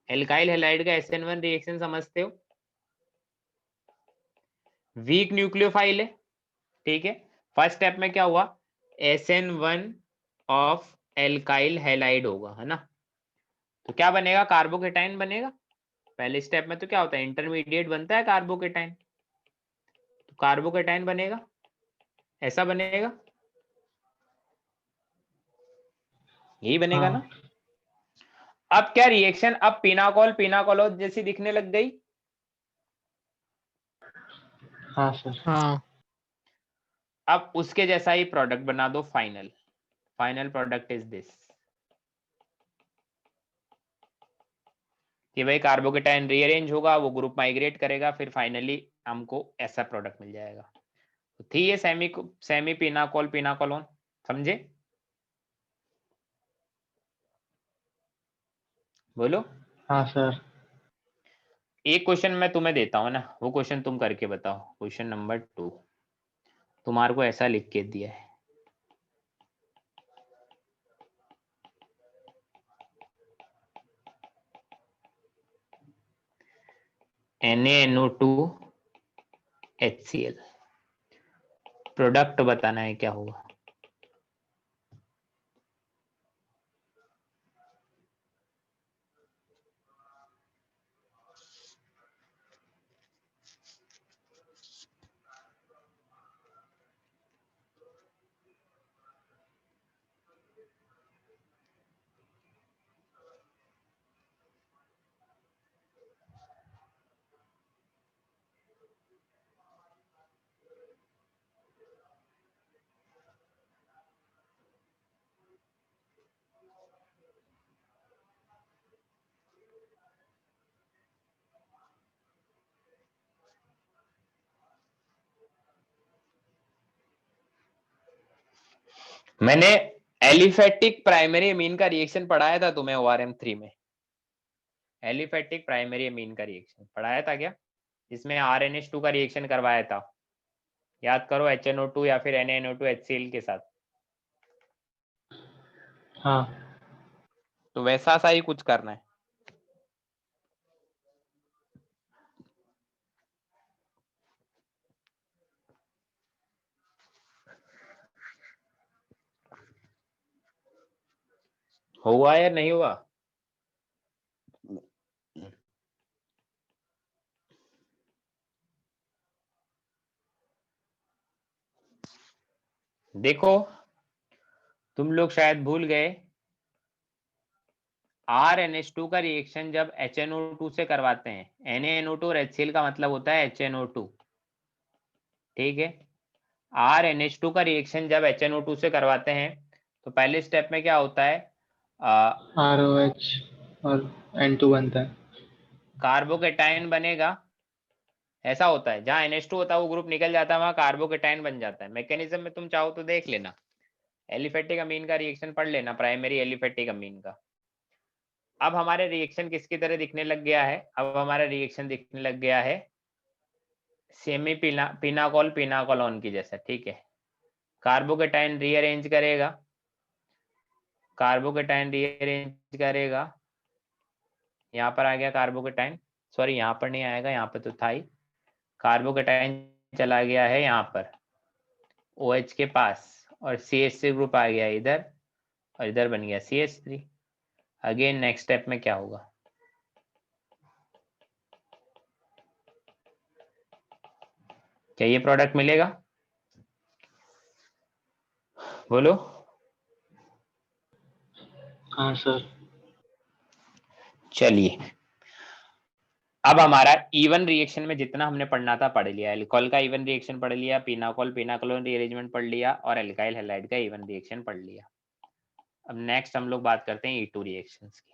एल्काइल हैलाइड का SN1 रिएक्शन समझते हो, वीक न्यूक्लियोफाइल है, ठीक है। फर्स्ट स्टेप में क्या हुआ, SN1 ऑफ एल्काइल हैलाइड होगा, है ना। तो क्या बनेगा, कार्बोकेटाइन बनेगा। पहले स्टेप में तो क्या होता है, इंटरमीडिएट बनता है कार्बोकेटाइन, तो कार्बोकेटाइन बनेगा, ऐसा बनेगा, यही बनेगा हाँ ना। अब क्या रिएक्शन, अब पिनाकोल पिनाकोलोज जैसी दिखने लग गई। हाँ सर। हाँ अब उसके जैसा ही प्रोडक्ट बना दो, final final product is this, कि भाई कार्बोकेटाइन रीअरेंज होगा, वो ग्रुप माइग्रेट करेगा, फिर फाइनली हमको ऐसा प्रोडक्ट मिल जाएगा। तो थी ये सेमी पिनाकोल पिनाकोलोन, समझे, बोलो। हाँ सर। एक क्वेश्चन मैं तुम्हें देता हूँ ना, वो क्वेश्चन तुम करके बताओ। क्वेश्चन नंबर 2 तुम्हारे को ऐसा लिख के दिया है, NaNO2 HCl, प्रोडक्ट बताना है क्या होगा। मैंने एलिफेटिक प्राइमरी अमीन का रिएक्शन पढ़ाया था तुम्हें ORM3 में। एलिफेटिक प्राइमरी अमीन का रिएक्शन पढ़ाया था क्या, इसमें RNH2 का रिएक्शन करवाया था, याद करो, HNO2 या फिर NaNO2 HCl के साथ। हाँ तो वैसा सा ही कुछ करना है। हुआ या नहीं हुआ, देखो तुम लोग शायद भूल गए, RNH2 का रिएक्शन जब HNO2 से करवाते हैं, NaNO2 और HCl का मतलब होता है HNO2, ठीक है। RNH2 का रिएक्शन जब HNO2 से करवाते हैं तो पहले स्टेप में क्या होता है, ROH और N2 बनता है। कार्बोकेटाइन बनेगा, ऐसा होता है, जहां NH2 होता है वो ग्रुप निकल जाता है, वहां कार्बोकेटाइन बन जाता है। मैकेनिज्म में तुम चाहो तो देख लेना, एलिफेटिक अमीन का रिएक्शन पढ़ लेना, प्राइमरी एलिफेटिक अमीन का। अब हमारे रिएक्शन किसकी तरह दिखने लग गया है, अब हमारा रिएक्शन दिखने लग गया है सेमी पिनाकोल पिनाकोलोन की जैसा, ठीक है। कार्बोकेटाइन रीअरेंज करेगा, कार्बोकेटाइन रीअरेंज करेगा, यहाँ पर आ गया कार्बोकेटाइन, सॉरी यहाँ पर नहीं आएगा, यहाँ पर तो था ही, कार्बोकेटाइन चला गया है यहाँ पर OH के पास, और CH3 ग्रुप आ गया इधर, और इधर बन गया CH3। अगेन नेक्स्ट स्टेप में क्या होगा, क्या ये प्रोडक्ट मिलेगा, बोलो। हाँ सर। चलिए, अब हमारा इवन रिएक्शन में जितना हमने पढ़ना था पढ़ लिया, एल्कोहल का इवन रिएक्शन पढ़ लिया, पिनाकोल पिनाकोलोन रीअरेंजमेंट पढ़ लिया, और एल्काइल हैलाइड का इवन रिएक्शन पढ़ लिया। अब नेक्स्ट हम लोग बात करते हैं E2 रिएक्शंस की।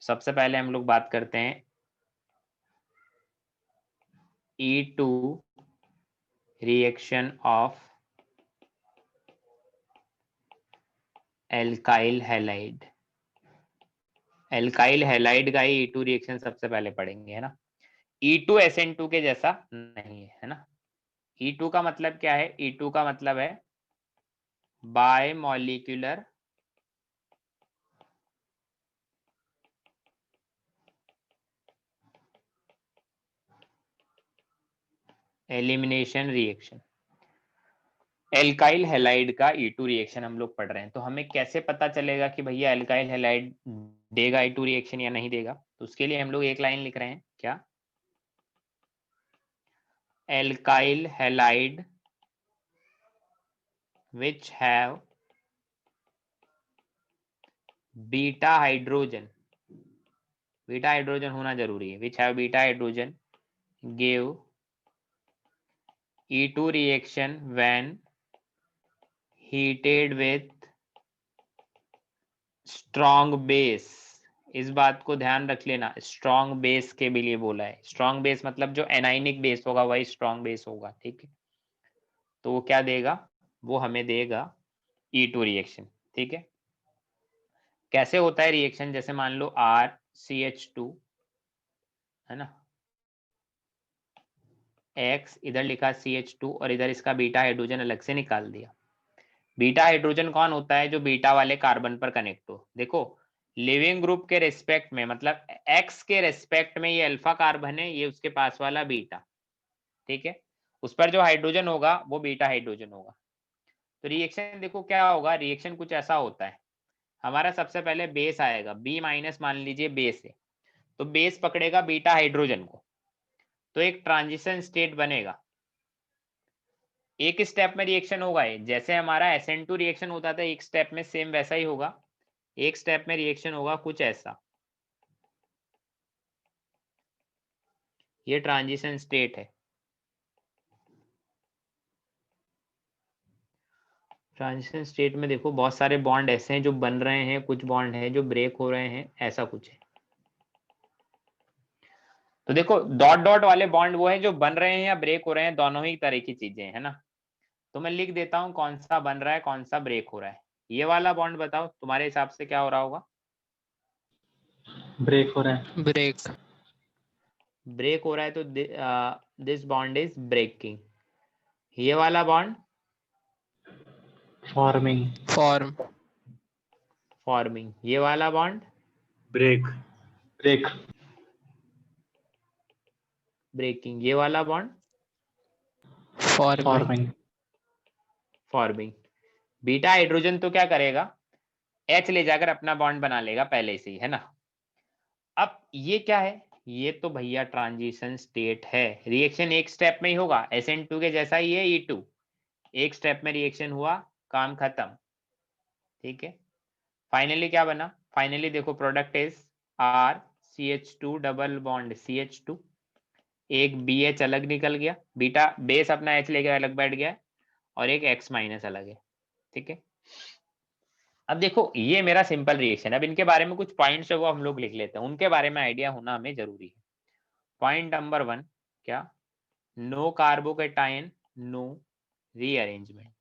सबसे पहले हम लोग बात करते हैं E2 reaction of alkyl halide, alkyl halide का ही E2 रिएक्शन सबसे पहले पढ़ेंगे, है ना। E2 SN2 के जैसा नहीं है ना। E2 का मतलब क्या है? E2 का मतलब है bye molecular elimination reaction. Alkyl halide का E2 रिएक्शन हम लोग पढ़ रहे हैं, तो हमें कैसे पता चलेगा कि भैया एल्काइल हैलाइड देगा E2 रिएक्शन या नहीं देगा? तो उसके लिए हम लोग एक लाइन लिख रहे हैं, क्या? Alkyl halide which have beta hydrogen, beta hydrogen होना जरूरी है, which have beta hydrogen give E2 reaction when heated with strong base। इस बात को ध्यान रख लेना, स्ट्रॉन्ग बेस के भी लिए बोला है। स्ट्रॉन्ग बेस मतलब जो एनाइनिक बेस होगा वही स्ट्रॉन्ग बेस होगा, ठीक है। तो वो क्या देगा? वो हमें देगा E2 रिएक्शन, ठीक है। कैसे होता है रिएक्शन? जैसे मान लो RCH2 है ना, X इधर लिखा CH2 और इधर इसका बीटा हाइड्रोजन अलग से निकाल दिया। बीटा हाइड्रोजन कौन होता है? जो बीटा वाले कार्बन पर कनेक्ट हो। देखो लिविंग ग्रुप के रेस्पेक्ट में, मतलब X के रेस्पेक्ट में ये अल्फा कार्बन है, ये उसके पास वाला बीटा, ठीक है। उस पर जो हाइड्रोजन होगा वो बीटा हाइड्रोजन होगा। तो रिएक्शन देखो क्या होगा, रिएक्शन कुछ ऐसा होता है। हमारा सबसे पहले बेस आएगा, B- मान लीजिए बेस है, तो बेस पकड़ेगा बीटा हाइड्रोजन को, तो एक ट्रांजिशन स्टेट बनेगा। एक स्टेप में रिएक्शन होगा, जैसे हमारा SN2 रिएक्शन होता था एक स्टेप में, सेम वैसा ही होगा। एक स्टेप में रिएक्शन होगा कुछ ऐसा, ये ट्रांजिशन स्टेट है। ट्रांजिशन स्टेट में देखो बहुत सारे बॉन्ड ऐसे हैं जो बन रहे हैं, कुछ बॉन्ड हैं जो ब्रेक हो रहे हैं, ऐसा कुछ है। तो देखो डॉट डॉट वाले बॉन्ड वो हैं जो बन रहे हैं या ब्रेक हो रहे हैं, दोनों ही तरह की चीजें है ना। तो मैं लिख देता हूं कौन सा बन रहा है कौन सा ब्रेक हो रहा है। ये वाला बॉन्ड बताओ तुम्हारे हिसाब से क्या हो रहा होगा? ब्रेक हो रहा है। ब्रेक। ब्रेक हो रहा है, तो दिस बॉन्ड इज ब्रेकिंग। ये वाला बॉन्ड फॉर्मिंग। फॉर्म। फॉर्मिंग। ये वाला बॉन्ड ब्रेक। ब्रेक। ब्रेकिंग। ये वाला bond form. Forming. Forming. Beta hydrogen तो क्या करेगा? H ले जाकर अपना बॉन्ड बना लेगा पहले से ही, है ना। अब ये क्या है? ये तो भैया ट्रांजिशन स्टेट है। रिएक्शन एक स्टेप में ही होगा, SN2 के जैसा ही है E2। एक स्टेप में रिएक्शन हुआ, काम खत्म, ठीक है। फाइनली क्या बना? फाइनली देखो product is RCH2 double bond CH2, एक BH अलग निकल गया, बीटा बेस अपना H लेके अलग बैठ गया, और एक X माइनस अलग है, ठीक है। अब देखो ये मेरा सिंपल रिएक्शन है। अब इनके बारे में कुछ पॉइंट्स है वो हम लोग लिख लेते हैं, उनके बारे में आइडिया होना हमें जरूरी है। पॉइंट नंबर 1 क्या? No carbocation no rearrangement.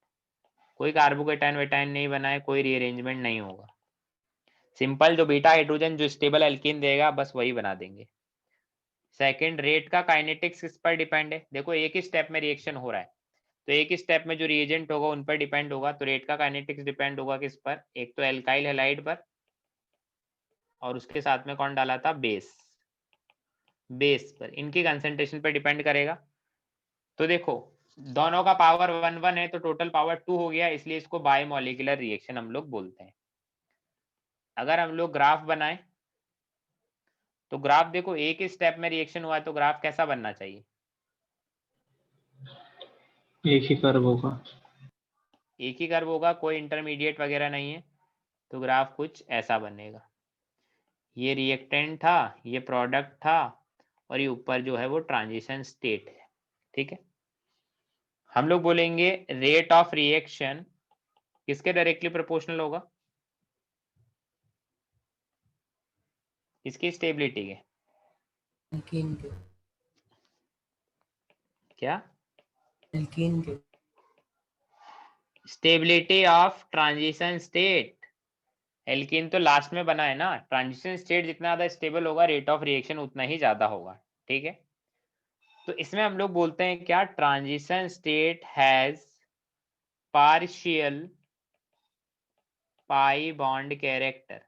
कोई कार्बोकेटाइन वेटाइन नहीं बना है, कोई रीअरेंजमेंट नहीं होगा। सिंपल जो बीटा हाइड्रोजन जो स्टेबल एल्कीन देगा बस वही बना देंगे। सेकंड, रेट का काइनेटिक्स किस पर डिपेंड है? देखो एक ही स्टेप में रिएक्शन हो रहा है, तो एक ही स्टेप में जो रिएजेंट होगा उन पर डिपेंड होगा, तो रेट का काइनेटिक्स डिपेंड होगा किस पर? एक तो एल्काइल हैलाइड पर, और उसके साथ में कौन डाला था? बेस। बेस पर, इनकी कंसंट्रेशन पर डिपेंड करेगा। तो देखो दोनों का पावर 1 1 है, तो टोटल पावर 2 हो गया, इसलिए इसको बायोमोलिकुलर रिएक्शन हम लोग बोलते हैं। अगर हम लोग ग्राफ बनाएं तो ग्राफ देखो एक ही स्टेप में रिएक्शन हुआ है, तो ग्राफ कैसा बनना चाहिए? एक ही कर्व होगा। एक ही कर्व होगा, कोई इंटरमीडिएट वगैरह नहीं है, तो ग्राफ कुछ ऐसा बनेगा। ये रिएक्टेंट था, ये प्रोडक्ट था, और ये ऊपर जो है वो ट्रांजिशन स्टेट है, ठीक है। हम लोग बोलेंगे रेट ऑफ रिएक्शन किसके डायरेक्टली प्रोपोर्शनल होगा? इसकी स्टेबिलिटी के। एल्कीन के। क्या? एल्कीन के। Stability of transition state. Alkene तो लास्ट में बना है ना, ट्रांजिशन स्टेट जितना ज्यादा स्टेबल होगा रेट ऑफ रिएक्शन उतना ही ज्यादा होगा, ठीक है। तो इसमें हम लोग बोलते हैं क्या, transition state has partial pi bond character.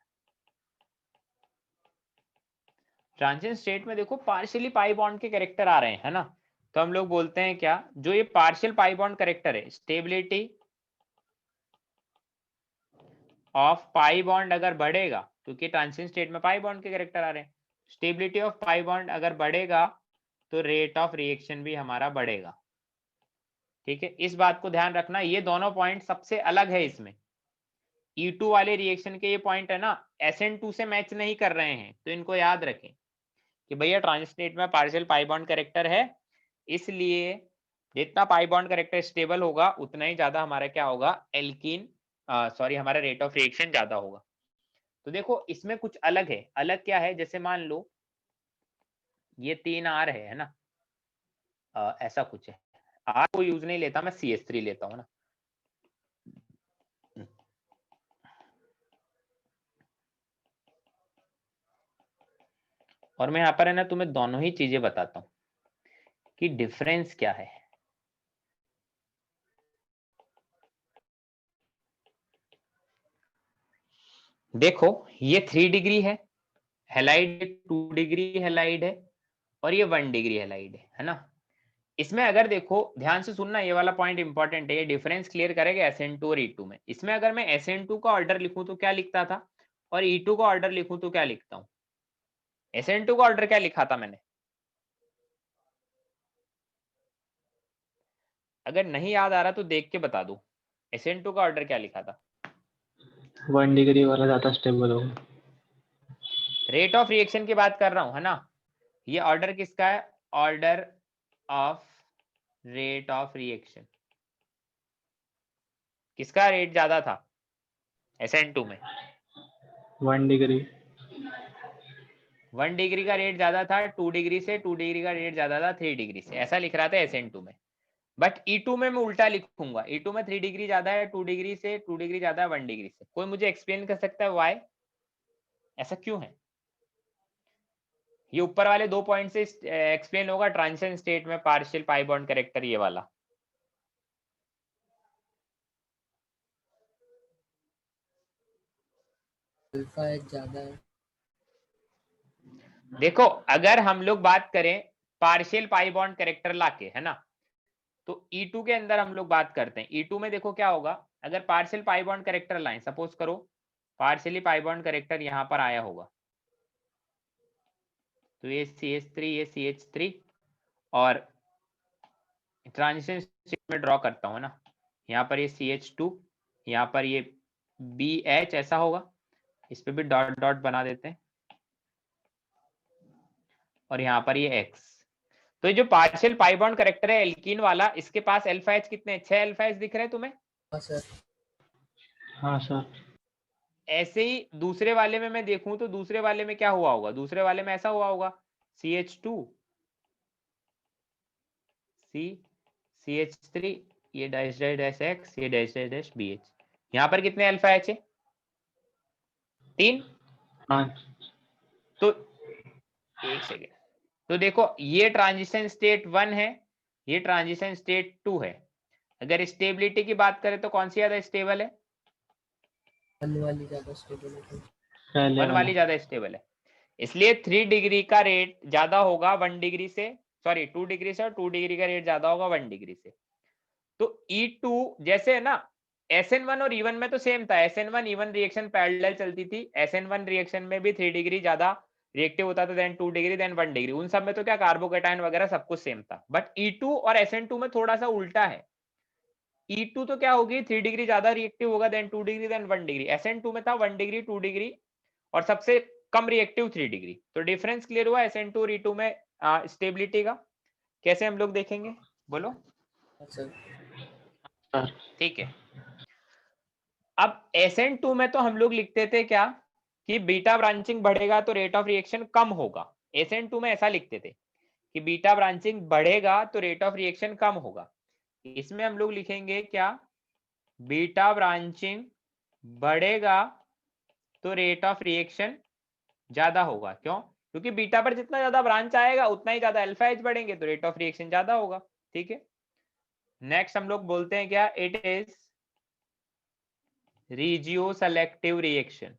Transition state में देखो पार्शियली पाई बॉन्ड के कैरेक्टर आ रहे हैं, है ना, तो हम लोग बोलते हैं क्या, जो ये पार्शियल पाई बॉन्ड कैरेक्टर है, स्टेबिलिटी ऑफ पाई बॉन्ड अगर बढ़ेगा, क्योंकि ट्रांजिशन स्टेट में पाई बॉन्ड के कैरेक्टर आ रहे हैं, स्टेबिलिटी ऑफ पाई बॉन्ड अगर बढ़ेगा तो रेट ऑफ रिएक्शन भी हमारा बढ़ेगा, ठीक है। इस बात को ध्यान रखना, ये दोनों पॉइंट सबसे अलग है इसमें। E2 वाले रिएक्शन के ये पॉइंट है ना, SN2 से मैच नहीं कर रहे हैं, तो इनको याद रखें कि भैया ट्रांजिशन स्टेट में पार्शियल पाई बॉन्ड कैरेक्टर है, इसलिए जितना पाई बॉन्ड कैरेक्टर स्टेबल होगा उतना ही ज्यादा हमारा क्या होगा, एल्कीन सॉरी हमारा रेट ऑफ रिएक्शन ज्यादा होगा। तो देखो इसमें कुछ अलग है, अलग क्या है, जैसे मान लो ये 3R है ना, ऐसा कुछ है, R को यूज नहीं लेता मैं, CH3 लेता हूँ ना, और मैं यहाँ पर है ना तुम्हें दोनों ही चीजें बताता हूँ कि डिफरेंस क्या है। देखो ये 3 डिग्री है हैलाइड, 2 डिग्री हैलाइड है, और ये 1 डिग्री हैलाइड है ना। इसमें अगर देखो ध्यान से सुनना, ये वाला पॉइंट इंपॉर्टेंट है, ये डिफरेंस क्लियर करेगा SN2 और E2 में। इसमें अगर मैं SN2 का ऑर्डर लिखूं तो क्या लिखता था, और E2 का ऑर्डर लिखूं तो क्या लिखता हूं। SN2 का ऑर्डर क्या लिखा था मैंने, अगर नहीं याद आ रहा तो देख के बता दो, SN2 का ऑर्डर क्या लिखा था। 1 डिग्री वाला ज्यादा स्टेबल होगा। रेट ऑफ रिएक्शन की बात कर रहा हूं, है ना, ये ऑर्डर किसका है, order of rate of reaction, किसका रेट ज्यादा था SN2 में, 1 डिग्री। 1 डिग्री का रेट ज्यादा था 2 डिग्री से, 2 डिग्री का रेट ज्यादा था 3 डिग्री से, ऐसा लिख रहा था SN2 में। बट E2 में मैं उल्टा लिखूंगा, E2 में 3 डिग्री ज्यादा है 2 डिग्री से, 2 डिग्री ज्यादा है 1 डिग्री से। कोई मुझे एक्सप्लेन कर सकता है व्हाई, ऐसा क्यों है। ये ऊपर वाले 2 पॉइंट से एक्सप्लेन होगा, ट्रांजिशन स्टेट में पार्शियल पाई बॉन्ड कैरेक्टर, ये वाला। अल्फा एच ज्यादा है। देखो अगर हम लोग बात करें पार्शियल पाई बॉन्ड कैरेक्टर लाके, है ना, तो E2 के अंदर हम लोग बात करते हैं, E2 में देखो क्या होगा, अगर पार्शियल पाई बॉन्ड कैरेक्टर लाएं, सपोज करो पार्शियली पाई बॉन्ड कैरेक्टर यहाँ पर आया होगा, तो ये CH3 ये CH3, और ट्रांजिशन स्टेट में ड्रॉ करता हूँ ना, यहाँ पर ये CH2, यहाँ पर ये BH ऐसा होगा, इस पे भी डॉट डॉट बना देते हैं, और यहाँ पर ये X। तो ये जो पार्शियल पाई बॉन्ड कैरेक्टर है एल्कीन वाला, इसके पास अल्फा एच कितने, 6 अल्फा एच दिख रहे हैं तुम्हें। हाँ सर। हाँ सर। ऐसे ही दूसरे वाले में मैं देखूं तो दूसरे वाले में क्या हुआ होगा, दूसरे वाले में ऐसा हुआ होगा CH2 CH3, ये डैश डैश डैश X, ये डैश डैश डैश BH। यहाँ पर कितने अल्फा एच है, 3। हाँ। तो एक सेकेंड, तो देखो ये ट्रांजिशन स्टेट 1 है, ये ट्रांजिशन स्टेट 2 है। अगर स्टेबिलिटी की बात करें तो कौन सी ज्यादा स्टेबल है, 1 वाली ज्यादा स्टेबल है। पहले 1 वाली ज्यादा स्टेबल है, इसलिए 3 डिग्री का रेट ज्यादा होगा 1 डिग्री से, सॉरी 2 डिग्री से, और 2 डिग्री का रेट ज्यादा होगा 1 डिग्री से। तो E2 जैसे है ना, SN1 और E1 में तो सेम था, SN1 E1 रिएक्शन पैरेलल चलती थी, SN1 रिएक्शन में भी 3 डिग्री ज्यादा रिएक्टिव होता था, देन 2 डिग्री, देन 1 डिग्री, उन सब में तो क्या कार्बोकेटायन वगैरह सब कुछ सेम था। बट E2 और SN2 में थोड़ा सा उल्टा है, E2 तो क्या होगी 3 डिग्री ज्यादा रिएक्टिव होगा, then 2 degree, then 1 degree. SN2 में था 1 डिग्री 2 डिग्री और सबसे कम रिएक्टिव 3 डिग्री। तो डिफरेंस क्लियर हुआ SN2 और E2 में स्टेबिलिटी का। कैसे हम लोग देखेंगे बोलो। हाँ सर। ठीक है, अब SN2 में तो हम लोग लिखते थे क्या कि बीटा ब्रांचिंग बढ़ेगा तो रेट ऑफ रिएक्शन कम होगा। SN2 में ऐसा लिखते थे कि बीटा ब्रांचिंग बढ़ेगा तो रेट ऑफ रिएक्शन कम होगा। इसमें हम लोग लिखेंगे क्या, बीटा ब्रांचिंग बढ़ेगा तो रेट ऑफ रिएक्शन ज्यादा होगा। क्यों? क्योंकि बीटा पर जितना ज्यादा ब्रांच आएगा उतना ही ज्यादा अल्फा एच बढ़ेंगे, तो रेट ऑफ रिएक्शन ज्यादा होगा। ठीक है, नेक्स्ट हम लोग बोलते हैं क्या, it is regioselective reaction.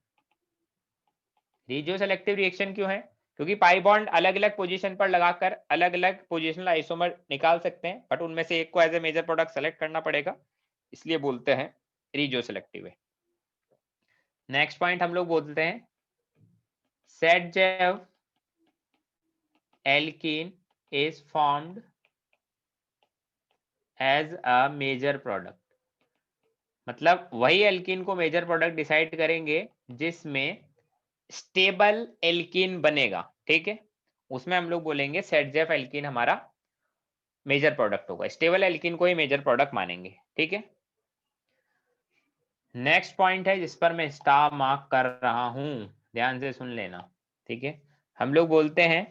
Regioselective reaction क्यों है? क्योंकि पाई बॉन्ड अलग अलग पोजीशन पर लगाकर अलग अलग पोजिशनल आइसोमर निकाल सकते हैं, बट उनमें से एक को as a major product select करना पड़ेगा, इसलिए बोलते हैं रीजियो सेलेक्टिव है। नेक्स्ट पॉइंट हम लोग बोलते हैं Saytzeff alkene is formed as a major product. मतलब वही एल्कीन को मेजर प्रोडक्ट डिसाइड करेंगे जिसमें स्टेबल एल्कीन बनेगा। ठीक है, उसमें हम लोग बोलेंगे सेटजेफ एल्कीन हमारा मेजर प्रोडक्ट होगा, स्टेबल एल्कीन को ही मेजर प्रोडक्ट मानेंगे। ठीक है, नेक्स्ट पॉइंट है जिस पर मैं स्टार मार्क कर रहा हूं, ध्यान से सुन लेना। ठीक है, हम लोग बोलते हैं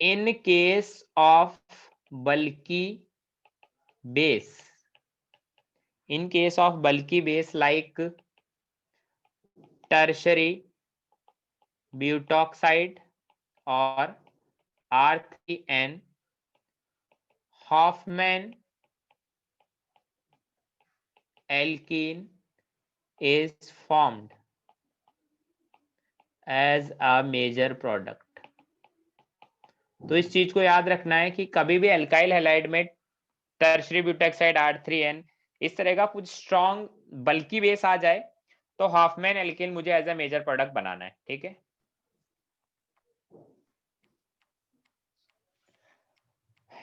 in case of bulky base, in case of bulky base like tertiary butoxide or R3N, Hoffman alkene is formed as a major product। तो इस चीज को याद रखना है कि कभी भी एल्काइल हैलाइड में टर्शरी ब्यूटेक्साइड R3N इस तरह का कुछ स्ट्रॉन्ग बल्की बेस आ जाए तो हॉफमैन एल्केन मुझे एज अ मेजर प्रोडक्ट बनाना है। ठीक है,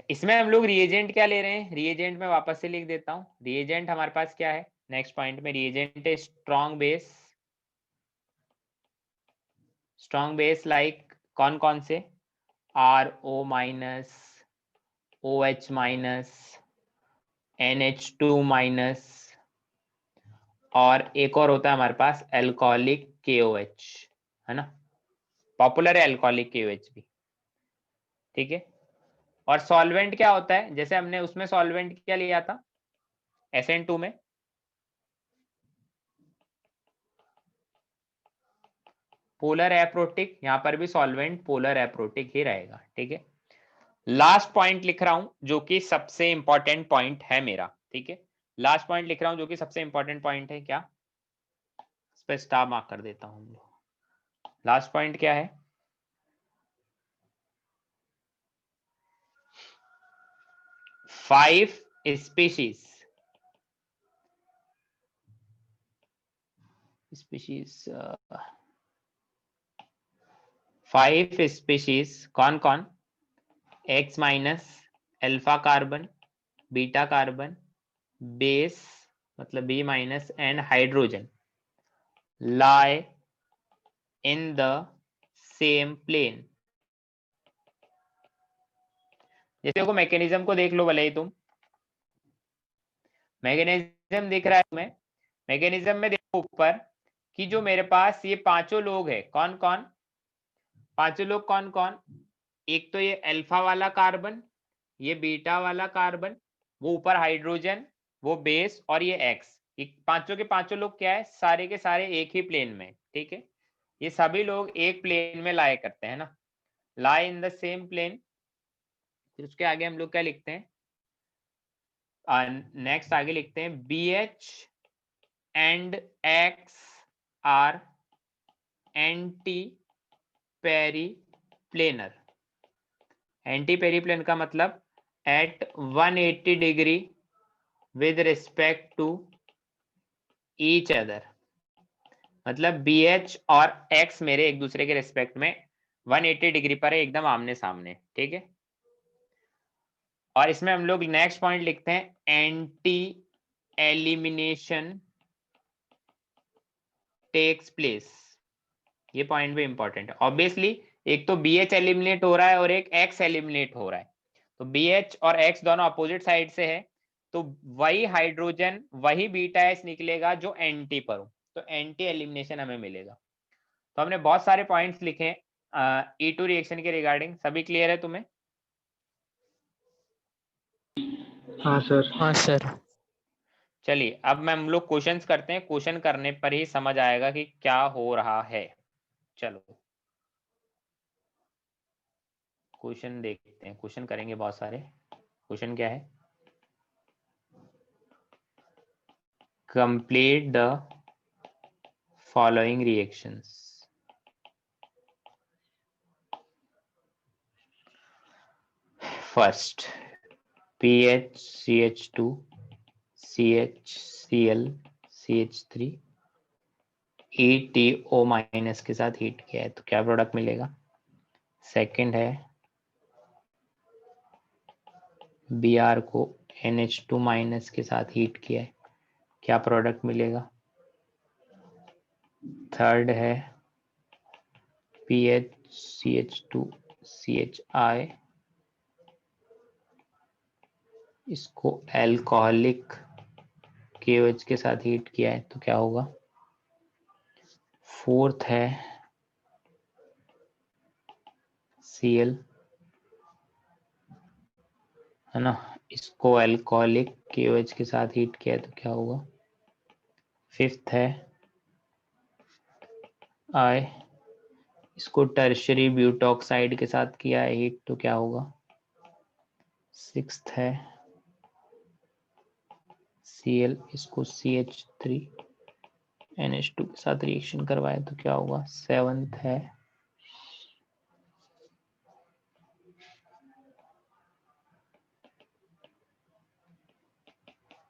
इसमें हम लोग रिएजेंट क्या ले रहे हैं, रिएजेंट में वापस से लिख देता हूं। रिएजेंट हमारे पास क्या है, नेक्स्ट पॉइंट में रिएजेंट है strong base. Strong base like कौन कौन से, RO minus, OH minus, NH2 minus, और एक और होता है हमारे पास एल्कोहलिक KOH, है ना, पॉपुलर है एल्कोहलिक KOH भी। ठीक है, और सॉल्वेंट क्या होता है, जैसे हमने उसमें सॉल्वेंट क्या लिया था SN2 में, पोलर एप्रोटिक, यहां पर भी सॉल्वेंट पोलर एप्रोटिक ही रहेगा। ठीक है, लास्ट पॉइंट लिख रहा हूं जो कि सबसे इंपॉर्टेंट पॉइंट है मेरा। ठीक है, लास्ट पॉइंट लिख रहा हूं जो कि सबसे इंपॉर्टेंट पॉइंट है, क्या, इस पर स्टार मार्क कर देता हूं। लास्ट पॉइंट क्या है, 5 species कौन कौन, X minus, alpha carbon, beta carbon, base मतलब B minus and hydrogen lie in the same plane। जैसे को मैकेनिज्म को देख लो भले ही तुम, मैकेनिज्म दिख रहा है तुम्हें, मैकेनिज्म में देखो ऊपर कि जो मेरे पास ये पांचों लोग है, कौन कौन, पांचों लोग कौन कौन, एक तो ये अल्फा वाला कार्बन, ये बीटा वाला कार्बन, वो ऊपर हाइड्रोजन, वो बेस, और ये एक्स, ये पांचों के पांचों लोग क्या है, सारे के सारे एक ही प्लेन में। ठीक है, ये सभी लोग एक प्लेन में लाई करते हैं ना, लाई इन द सेम प्लेन। फिर उसके आगे हम लोग क्या लिखते हैं, नेक्स्ट आगे लिखते हैं BH and X are anti periplanar. Anti periplanar का मतलब at 180 degree with respect to each other, मतलब BH और X मेरे एक दूसरे के रिस्पेक्ट में 180 डिग्री पर है, एकदम आमने सामने। ठीक है, और इसमें हम लोग नेक्स्ट पॉइंट लिखते हैं एंटी एलिमिनेशन टेक्स प्लेस। ये पॉइंट भी इंपॉर्टेंट है ऑब्वियसली, एक तो BH एलिमिनेट हो रहा है और एक X एलिमिनेट हो रहा है, तो BH और X दोनों अपोजिट साइड से है, तो वही हाइड्रोजन वही बीटा एच निकलेगा जो एंटी पर हो, तो एंटी एलिमिनेशन हमें मिलेगा। तो हमने बहुत सारे पॉइंट्स लिखे E2 रिएक्शन के रिगार्डिंग, सभी क्लियर है तुम्हें? हाँ सर। हाँ सर। चलिए अब मैं हम लोग क्वेश्चंस करते हैं, क्वेश्चन करने पर ही समझ आएगा कि क्या हो रहा है। चलो क्वेश्चन देखते हैं, क्वेश्चन करेंगे बहुत सारे। क्वेश्चन क्या है? Complete the following reactions. First PHCH2 CHCl CH3 ETO minus के साथ हीट किया है तो क्या प्रोडक्ट मिलेगा? सेकंड है Br को NH2 माइनस के साथ हीट किया है, क्या प्रोडक्ट मिलेगा? थर्ड है PHCH2 CHI, इसको अल्कोहलिक KOH के साथ हीट किया है तो क्या होगा? फोर्थ है Cl, है ना, इसको अल्कोहलिक KOH के साथ हीट किया है तो क्या होगा? फिफ्थ है I, इसको टर्शरी ब्यूटॉक्साइड के साथ किया है हीट तो क्या होगा? सिक्स्थ है Cl, इसको CH3 NH2 के साथ रिएक्शन करवाए तो क्या होगा? सेवंथ है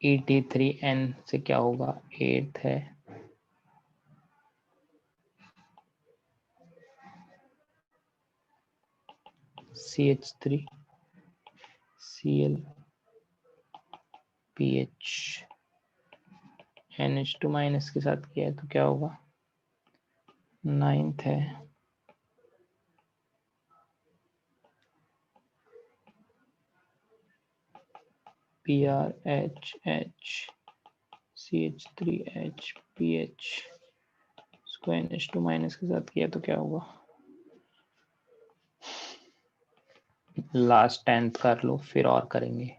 ET3N से क्या होगा? एट्थ है CH3 Cl PH NH2 minus के साथ किया है तो क्या होगा? नाइन्थ है PRHH CH3H PH, इसको NH2 माइनस के साथ किया तो क्या होगा? लास्ट 10th कर लो फिर और करेंगे।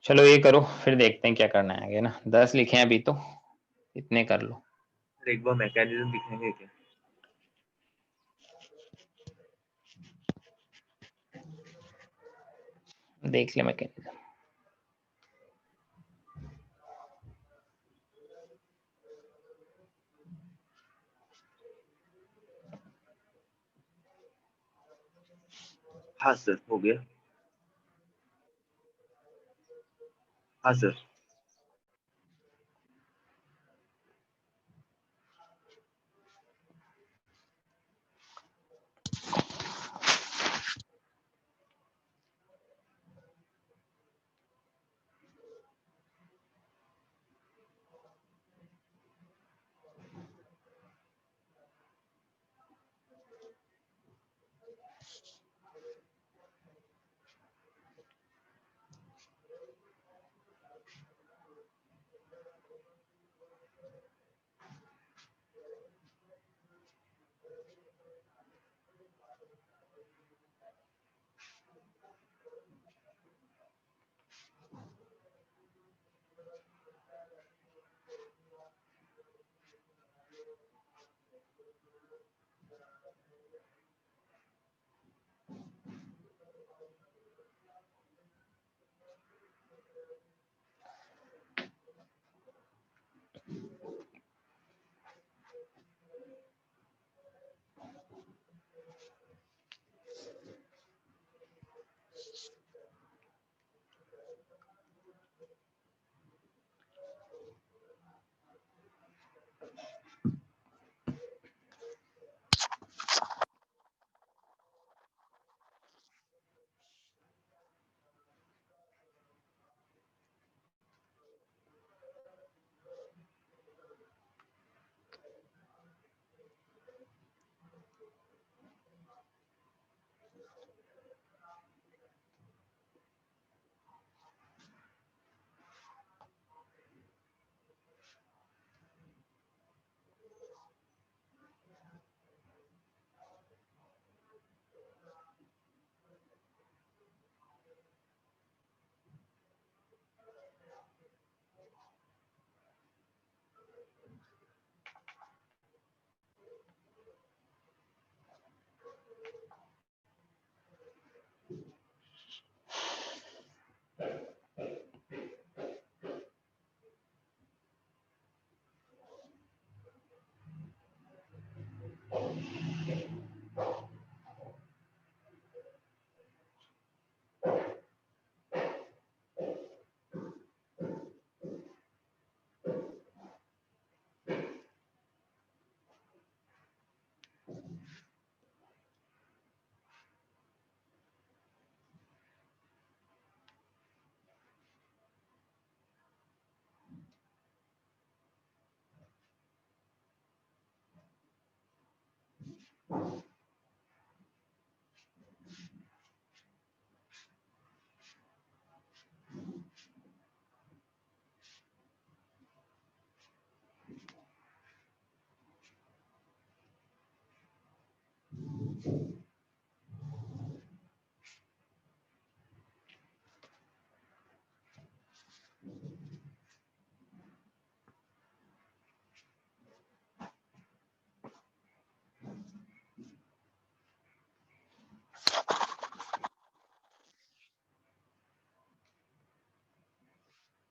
चलो ये करो फिर देखते हैं क्या करना है आगे ना। 10 लिखे हैं अभी तो, इतने कर लो। एक बार मैकेनिज्म दिखेंगे क्या? देख ले मैकेनिज्म। हाँ सर, हो गया। हाँ सर।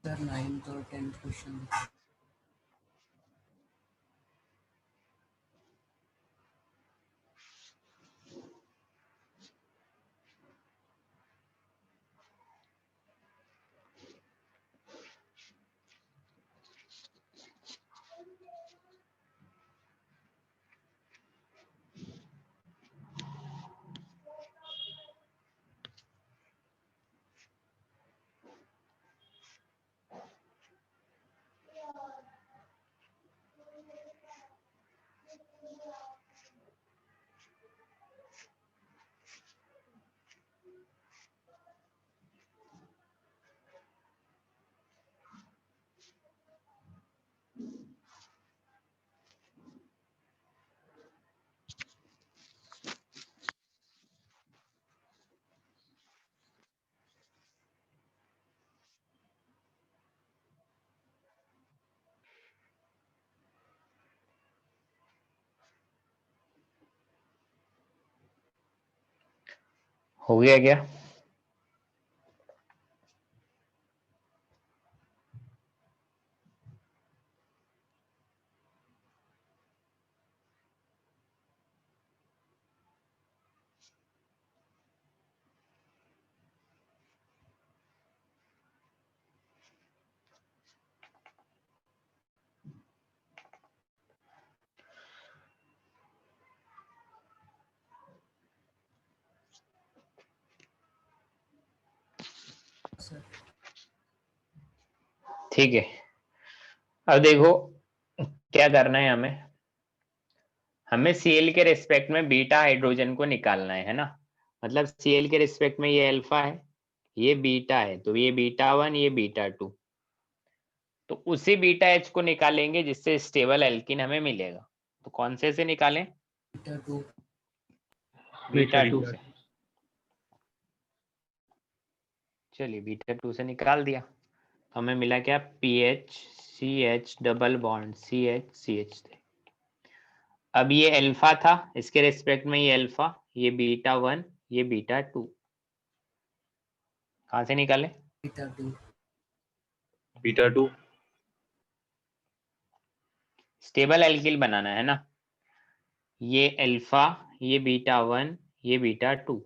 सर 9th और 10th क्वेश्चन हो गया क्या? सर। ठीक है, अब देखो क्या करना है हमें। हमें Cl के रिस्पेक्ट में बीटा हाइड्रोजन को निकालना है ना। मतलब Cl के रिस्पेक्ट में ये अल्फा है, ये बीटा है, तो ये बीटा 1, ये बीटा 2। तो उसी बीटा H को निकालेंगे जिससे स्टेबल एल्कीन हमें मिलेगा। तो कौन से निकालें? बीटा 2। बीटा 2 से। चलिए बीटा 2 से निकाल दिया, तो हमें मिला क्या? PH CH double bond CH थे। अब ये अल्फा था, इसके रिस्पेक्ट में ये अल्फा, ये बीटा 1, ये बीटा 2। कहां से निकाले? बीटा 2। बीटा 2। स्टेबल एल्किल बनाना है ना। ये अल्फा, ये बीटा 1, ये बीटा 2।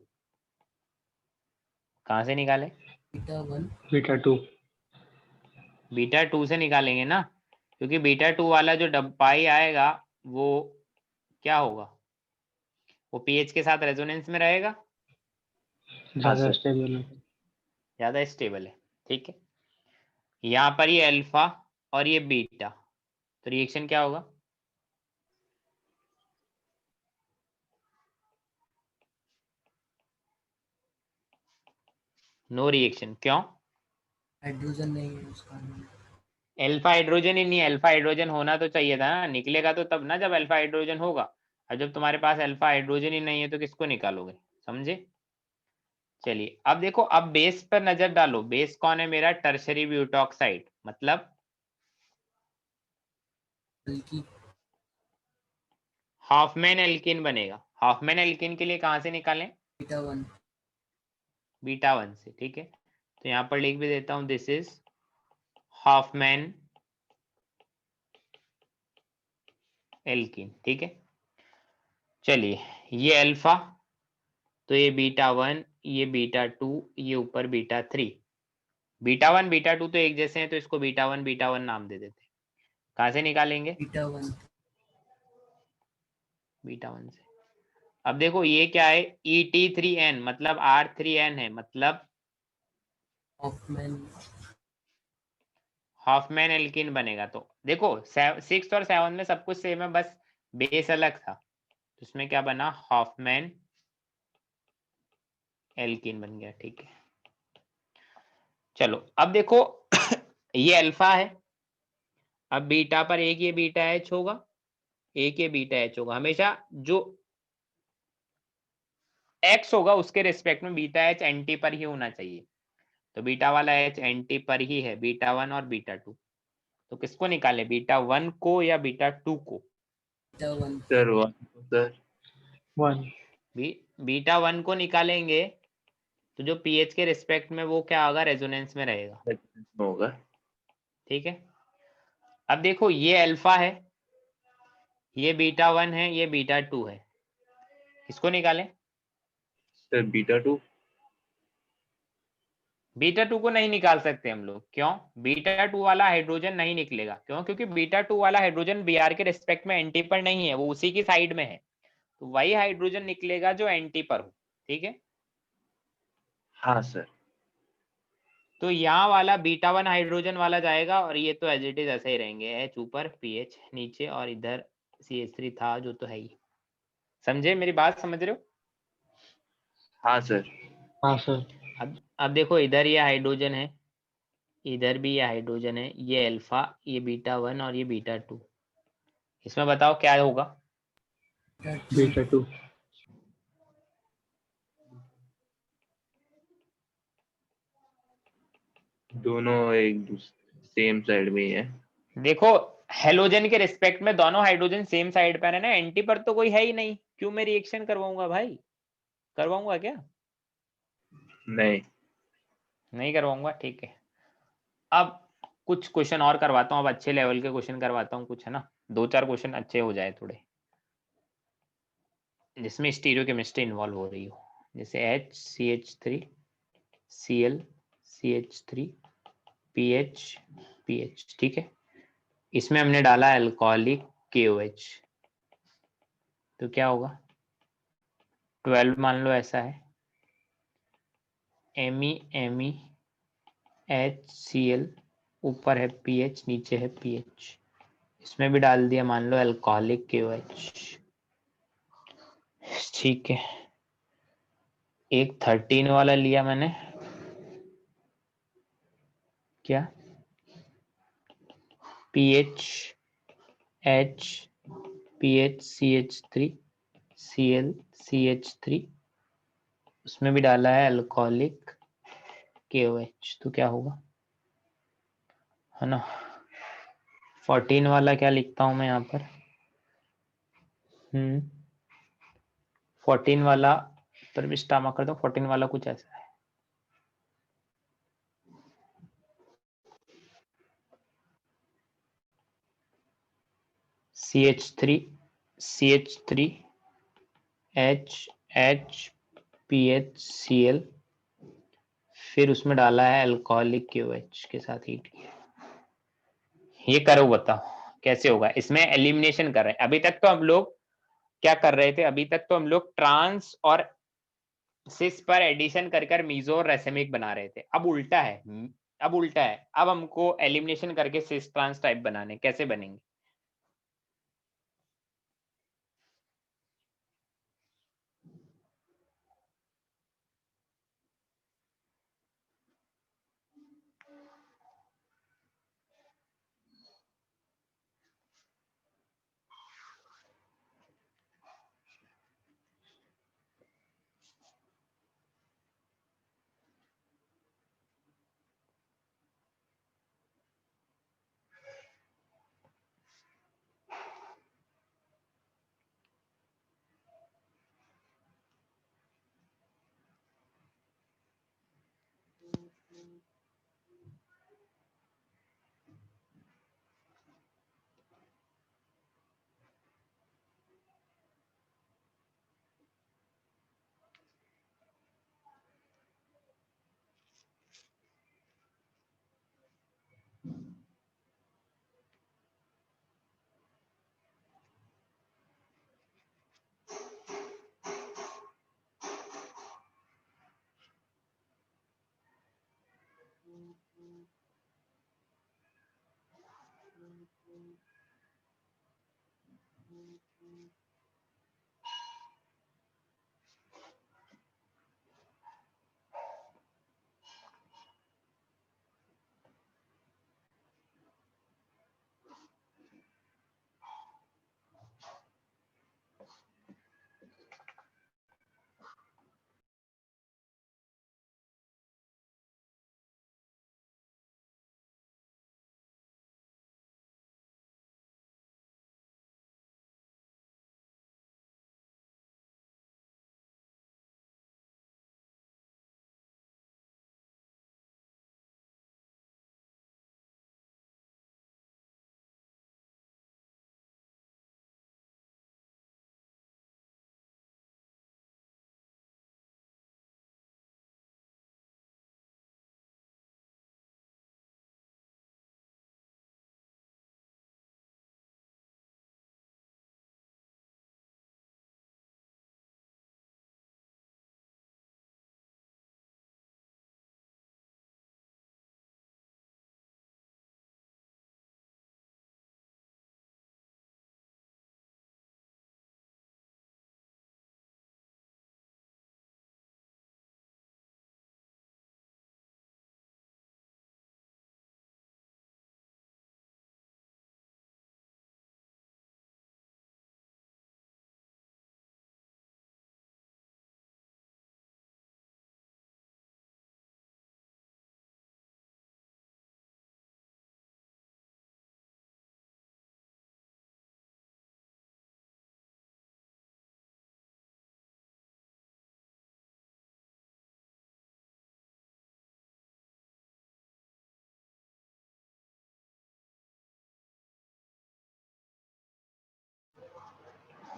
कहां से निकाले? बीटा 1। बीटा 2। बीटा 2 से निकालेंगे ना, क्योंकि बीटा 2 वाला जो पाई आएगा वो क्या होगा? वो पीएच के साथ रेजोनेंस में रहेगा, ज्यादा सर। स्टेबल है। ज्यादा स्टेबल है। ठीक है, यहाँ पर ये अल्फा और ये बीटा, तो रिएक्शन क्या होगा? No reaction. क्यों? हाइड्रोजन नहीं है उसका। अल्फा हाइड्रोजन ही नहीं है। अल्फा हाइड्रोजन होना तो चाहिए था ना, निकलेगा तो तब ना जब अल्फा हाइड्रोजन होगा। और जब तुम्हारे पास अल्फा हाइड्रोजन ही नहीं है तो किसको निकालोगे? समझे? चलिए अब देखो, अब बेस पर नजर डालो। बेस कौन है मेरा? टर्शरी ब्यूटॉक्साइड, मतलब बल्कि हाफमैन एल्किन बनेगा। हाफमैन एल्किन के लिए कहां से निकालें? बीटा 1। बीटा 1 से। ठीक है, तो यहां पर लिख भी देता हूं, दिस इज हाफमैन एल्किन। ठीक है, चलिए ये अल्फा, तो ये बीटा 1, ये बीटा 2, ये ऊपर बीटा 3। बीटा 1 बीटा 2 तो एक जैसे हैं, तो इसको बीटा 1 बीटा 1 नाम दे देते हैं। कहां से निकालेंगे? बीटा 1। बीटा 1 से। अब देखो ये क्या है? ET3N, मतलब R3N है, मतलब हॉफमैन। हाफमैन एल्किन बनेगा। तो देखो 6 और 7 में सब कुछ सेम है, बस बेस अलग था। तो इसमें क्या बना, हॉफमैन एल्कीन बन गया। ठीक है, चलो अब देखो ये अल्फा है, अब बीटा पर एक ये बीटा एच होगा, एक ये बीटा एच होगा। हमेशा जो एक्स होगा उसके रिस्पेक्ट में बीटा एच एंटी पर ही होना चाहिए। तो बीटा वाला एच एंटी पर ही है, बीटा 1 और बीटा 2। तो किसको निकाले, बीटा 1 को या बीटा 2 को? बीटा 1 सर 1 सर 1 बीटा 1 को निकालेंगे तो जो पीएच के रिस्पेक्ट में वो क्या होगा, रेजोनेंस में रहेगा। होगा। ठीक है, अब देखो ये अल्फा है, ये बीटा 1 है, ये बीटा 2 है, इसको निकालें। सर बीटा 2 बीटा 2 को नहीं निकाल सकते हम लोग, क्यों? बीटा 2 वाला हाइड्रोजन नहीं निकलेगा, क्यों? क्योंकि बीटा 2 वाला हाइड्रोजन बीआर के रिस्पेक्ट में एंटी पर नहीं है, वो उसी की साइड में है। तो वही हाइड्रोजन निकलेगा जो एंटी पर हो। ठीक है, हाँ सर। तो यहाँ वाला बीटा 1 हाइड्रोजन वाला जाएगा, और ये तो एज इट इज ऐसे ही रहेंगे, एच ऊपर पीएच नीचे, और इधर CH3 था जो तो है ही। समझे मेरी बात, समझ रहे हो? हाँ सर। हाँ सर। अब देखो इधर ये हाइड्रोजन है, इधर भी ये हाइड्रोजन है, ये अल्फा, ये बीटा 1 और ये बीटा 2। इसमें बताओ क्या होगा? बीटा 2 दोनों एक दूसरे सेम साइड में ही है। देखो हेलोजन के रिस्पेक्ट में दोनों हाइड्रोजन सेम साइड पर है ना, एंटी पर तो कोई है ही नहीं, क्यों मैं रिएक्शन करवाऊंगा भाई? करवाऊंगा क्या? नहीं। नहीं करवाऊंगा। ठीक है, अब कुछ क्वेश्चन और करवाता हूँ, अब अच्छे लेवल के क्वेश्चन करवाता हूँ कुछ, है ना, 2-4 क्वेश्चन अच्छे हो जाए थोड़े, जिसमें स्टीरियोकेमिस्ट्री इन्वॉल्व हो रही हो, जैसे HCH3 Cl CH3 PH PH। ठीक है, इसमें हमने डाला अल्कोहलिक KOH, तो क्या होगा? 12 मान लो ऐसा है, Me HCl, ऊपर है पीएच नीचे है पीएच, इसमें भी डाल दिया मान लो अल्कोहलिक KOH। ठीक है, एक 13 वाला लिया मैंने, क्या pH H PH CH3 Cl CH3, उसमें भी डाला है अल्कोहलिक KOH, तो क्या होगा, है ना। 14 वाला क्या लिखता हूं मैं यहाँ पर, 14 वाला पर भी स्टामा कर दो, 14 वाला कुछ ऐसा है, CH3 H PHCl, फिर उसमें डाला है अल्कोहलिक KOH के साथ हीट किया। ये करो, बताओ कैसे होगा? इसमें एलिमिनेशन कर रहे हैं। अभी तक तो हम लोग क्या कर रहे थे, अभी तक तो हम लोग ट्रांस और सिस पर एडिशन कर कर मीजो और रेसेमिक बना रहे थे। अब उल्टा है, अब हमको एलिमिनेशन करके सिस ट्रांस टाइप बनाने, कैसे बनेंगे?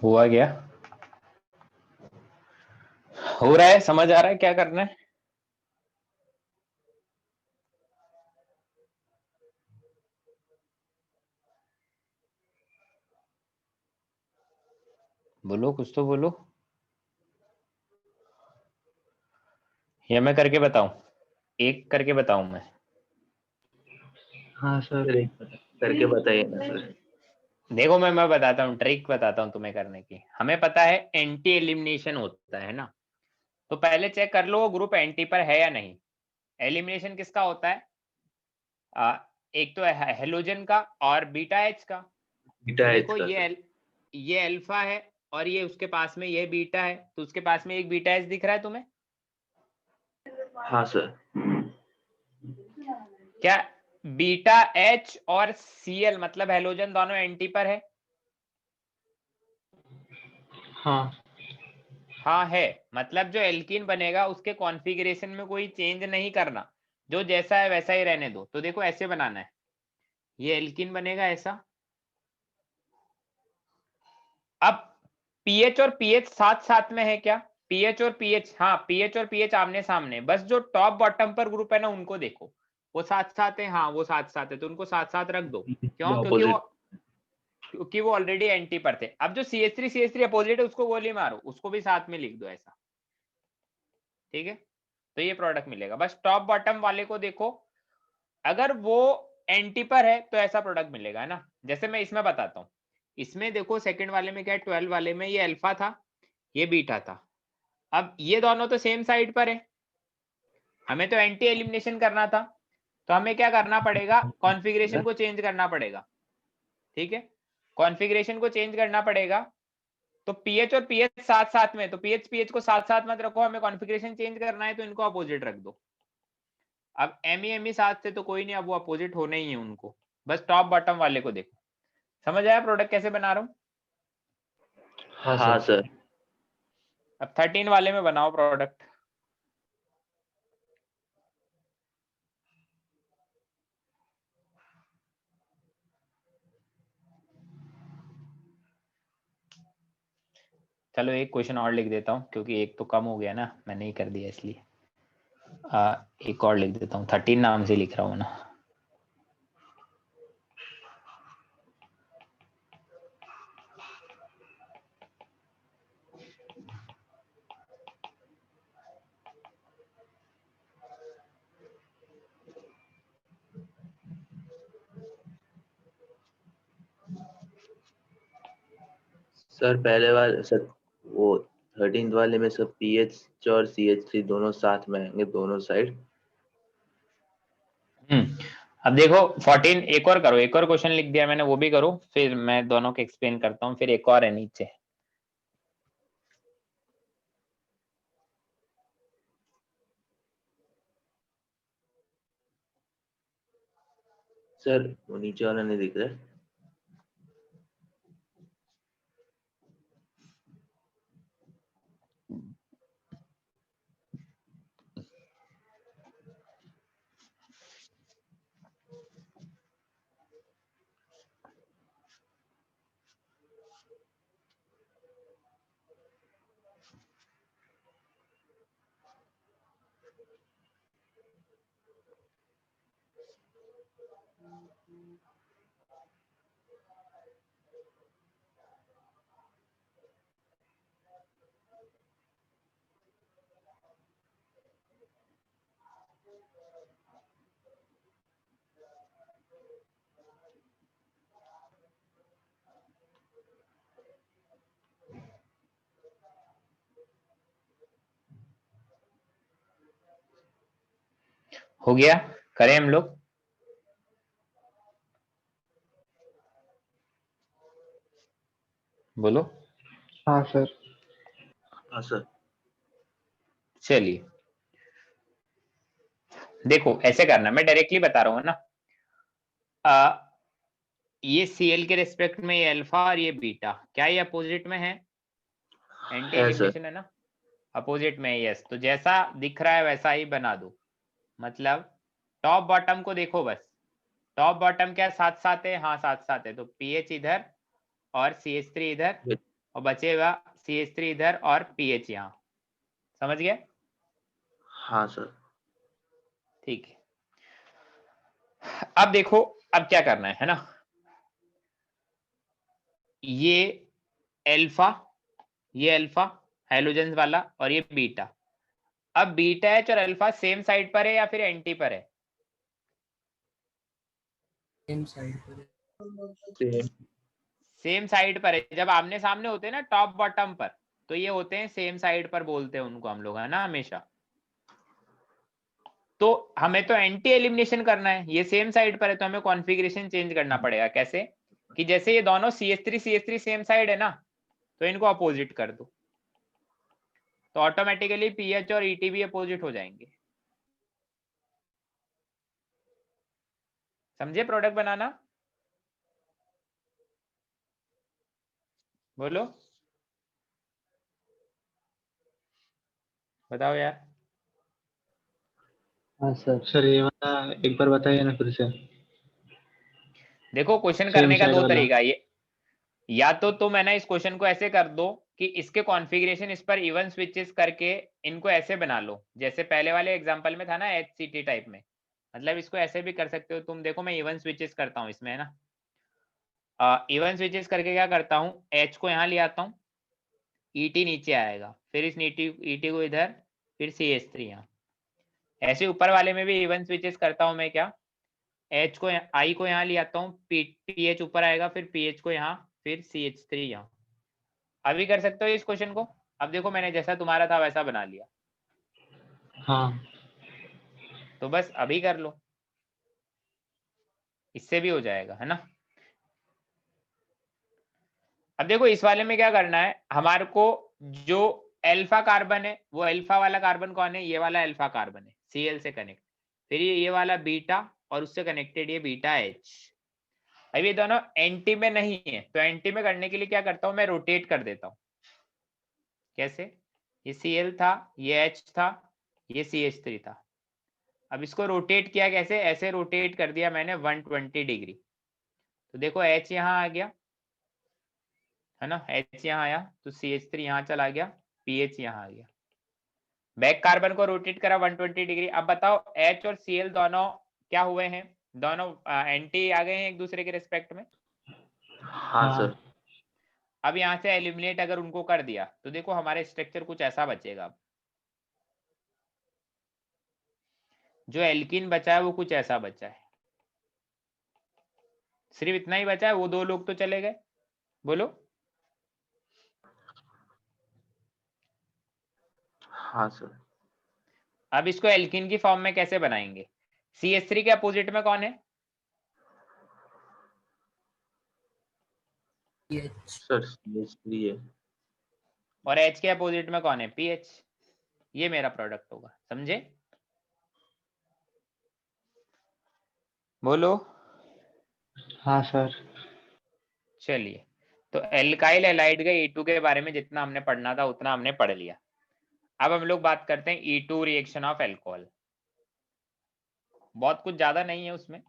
हुआ क्या? हो रहा है? समझ आ रहा है क्या करना है? बोलो, कुछ तो बोलो, या मैं करके बताऊं? एक करके बताऊं मैं? हाँ सर। सर एक करके बताइए ना सर। देखो मैं बताता हूँ, ट्रिक बताता हूँ तुम्हें करने की। हमें पता है एंटी एलिमिनेशन होता है ना, तो पहले चेक कर लो वो ग्रुप एंटी पर है या नहीं। एलिमिनेशन किसका होता है? एक तो हेलोजन का और बीटा एच का। बीटा तो एच देखो का सर। ये अल्फा है और ये उसके पास में ये बीटा है, तो उसके पास में एक बीटा एच दिख रहा है तुम्हें? हाँ सर। क्या बीटा एच और सीएल मतलब हेलोजन दोनों एंटी पर है? हाँ। हाँ है। मतलब जो एल्कीन बनेगा उसके कॉन्फ़िगरेशन में कोई चेंज नहीं करना, जो जैसा है वैसा ही रहने दो। तो देखो ऐसे बनाना है, ये एल्कीन बनेगा ऐसा। अब पीएच और पीएच साथ साथ में है क्या? पीएच और पीएच, हाँ पीएच और पीएच आमने सामने, बस जो टॉप बॉटम पर ग्रुप है ना उनको देखो, वो साथ साथ है। हाँ वो साथ साथ है, तो उनको साथ साथ रख दो। क्यों? ऑपोजिट। क्योंकि वो ऑलरेडी एंटी पर थे। अब जो CH3 अपोजिट है उसको गोली मारो, उसको भी साथ में लिख दो ऐसा, ठीक है? तो ये प्रोडक्ट मिलेगा। बस टॉप बॉटम वाले को देखो, अगर वो एंटी पर है तो ऐसा प्रोडक्ट मिलेगा, है ना? जैसे मैं इसमें बताता हूँ, इसमें देखो सेकंड वाले में क्या है, 12 वाले में ये अल्फा था, ये बीटा था। अब ये दोनों तो सेम साइड पर है, हमें तो एंटी एलिमिनेशन करना था, तो हमें क्या करना पड़ेगा? कॉन्फ़िगरेशन को चेंज करना पड़ेगा, ठीक है? कॉन्फ़िगरेशन को चेंज करना पड़ेगा। तो पीएच और पीएच साथ साथ में, तो पीएच पीएच को साथ साथ मत रखो, हमें कॉन्फ़िगरेशन चेंज करना है तो इनको अपोजिट रख दो। अब एम ई साथ से तो कोई नहीं, अब वो अपोजिट होने ही है उनको। बस टॉप बॉटम वाले को देखो। समझ आया प्रोडक्ट कैसे बना रहा हूँ? हाँ हाँ सर। सर। अब 13 वाले में बनाओ प्रोडक्ट। चलो एक क्वेश्चन और लिख देता हूँ, क्योंकि एक तो कम हो गया ना, मैंने ही कर दिया इसलिए। एक और लिख देता हूँ, 13 नाम से लिख रहा हूँ ना। सर पहले वाले सर, वो 13 वाले में सब पीएच और CH3 दोनों साथ में आएंगे, दोनों साइड। अब देखो 14, एक और करो, एक और क्वेश्चन लिख दिया मैंने, वो भी करो, फिर मैं दोनों को एक्सप्लेन करता हूँ। फिर एक और है नीचे। सर वो नीचे वाला नहीं दिख रहा है। हो गया? करें हम लोग? बोलो। हाँ सर। हाँ सर। चलिए देखो ऐसे करना, मैं डायरेक्टली बता रहा हूँ ना। ये सीएल के रिस्पेक्ट में ये अल्फा और ये बीटा, क्या ये अपोजिट में है? एंटी है सर। एलिमिनेशन है ना, अपोजिट में। यस, तो जैसा दिख रहा है वैसा ही बना दो। मतलब टॉप बॉटम को देखो बस, टॉप बॉटम क्या साथ साथ है? हाँ साथ साथ है। तो पीएच इधर और CH3 इधर, और बचेगा CH3 इधर और PH यहाँ। समझ गए? हाँ सर। ठीक है, अब देखो अब क्या करना है ना, ये अल्फा, ये अल्फा हाइड्रोजन वाला और ये बीटा। अब बीटा एच और अल्फा सेम साइड पर है या फिर एंटी पर है? सेम साइड पर सेम। सेम साइड पर है। जब आमने सामने होते हैं ना टॉप बॉटम पर, तो ये होते हैं सेम साइड पर, बोलते हैं उनको हम लोग, है ना, हमेशा। तो हमें तो एंटी एलिमिनेशन करना है, ये सेम साइड पर है, तो हमें कॉन्फ़िगरेशन चेंज करना पड़ेगा। कैसे? कि जैसे ये दोनों CH3 सेम साइड है ना, तो इनको अपोजिट कर दो, तो ऑटोमेटिकली पीएच और ईटी भी अपोजिट हो जाएंगे। समझे प्रोडक्ट बनाना? बोलो, बताओ यार। हाँ सर। सर ये वाला एक बार बताइए ना फिर से। देखो क्वेश्चन सेम करने का साइड दो वाला। तरीका, ये या तो तुम है ना इस क्वेश्चन को ऐसे कर दो कि इसके कॉन्फ़िगरेशन इस पर इवन स्विचेस करके इनको ऐसे बना लो, जैसे पहले वाले एग्जांपल में था ना HCT टाइप में। मतलब इसको ऐसे भी कर सकते हो तुम। देखो मैं इवन स्विचेस करता हूँ इसमें, है ना। इवन स्विचेस करके क्या करता हूँ, H को यहाँ ले आता हूँ, ET नीचे आएगा, फिर इस ET को इधर, फिर CH3 यहाँ। ऐसे ऊपर वाले में भी इवन स्विचेस करता हूँ मैं। क्या, H को I को यहाँ ले आता हूँ, PH ऊपर आएगा, फिर PH को यहाँ, फिर CH3 यहाँ। अभी कर सकते हो इस क्वेश्चन को? अब देखो मैंने जैसा तुम्हारा था वैसा बना लिया। हाँ। तो बस अभी कर लो, इससे भी हो जाएगा, है ना। अब देखो इस वाले में क्या करना है, हमारे को जो अल्फा कार्बन है, वो अल्फा वाला कार्बन कौन है, ये वाला अल्फा कार्बन है, Cl से कनेक्ट। फिर ये वाला बीटा और उससे कनेक्टेड ये बीटा H। अब ये दोनों एंटी में नहीं है, तो एंटी में करने के लिए क्या करता हूं मैं, रोटेट कर देता हूं। कैसे? ये Cl था, ये H था, ये CH3 था। अब इसको रोटेट किया कैसे, ऐसे रोटेट कर दिया मैंने 120 डिग्री। तो देखो H यहाँ आ गया, है ना, H यहाँ आया, तो CH3 यहाँ चला गया, PH यहाँ आ गया। बैक कार्बन को रोटेट करा 120 डिग्री। अब बताओ H और Cl दोनों क्या हुए हैं, दोनों एंटी आ गए हैं एक दूसरे के रिस्पेक्ट में। हाँ सर। अब यहाँ से एलिमिनेट अगर उनको कर दिया तो देखो हमारे स्ट्रक्चर कुछ ऐसा बचेगा। अब जो एल्कीन बचा है वो कुछ ऐसा बचा है, सिर्फ इतना ही बचा है। वो दो लोग तो चले गए। बोलो। हाँ सर। अब इसको एल्कीन की फॉर्म में कैसे बनाएंगे? CH3 के अपोजिट में कौन है? PH। सर CH3 है। और H के अपोजिट में कौन है? PH। ये मेरा प्रोडक्ट होगा, समझे? बोलो। हाँ सर। चलिए, तो एल्काइल एलाइड के E2 के बारे में जितना हमने पढ़ना था उतना हमने पढ़ लिया। अब हम लोग बात करते हैं E2 रिएक्शन ऑफ अल्कोहल। बहुत कुछ ज्यादा नहीं है उसमें,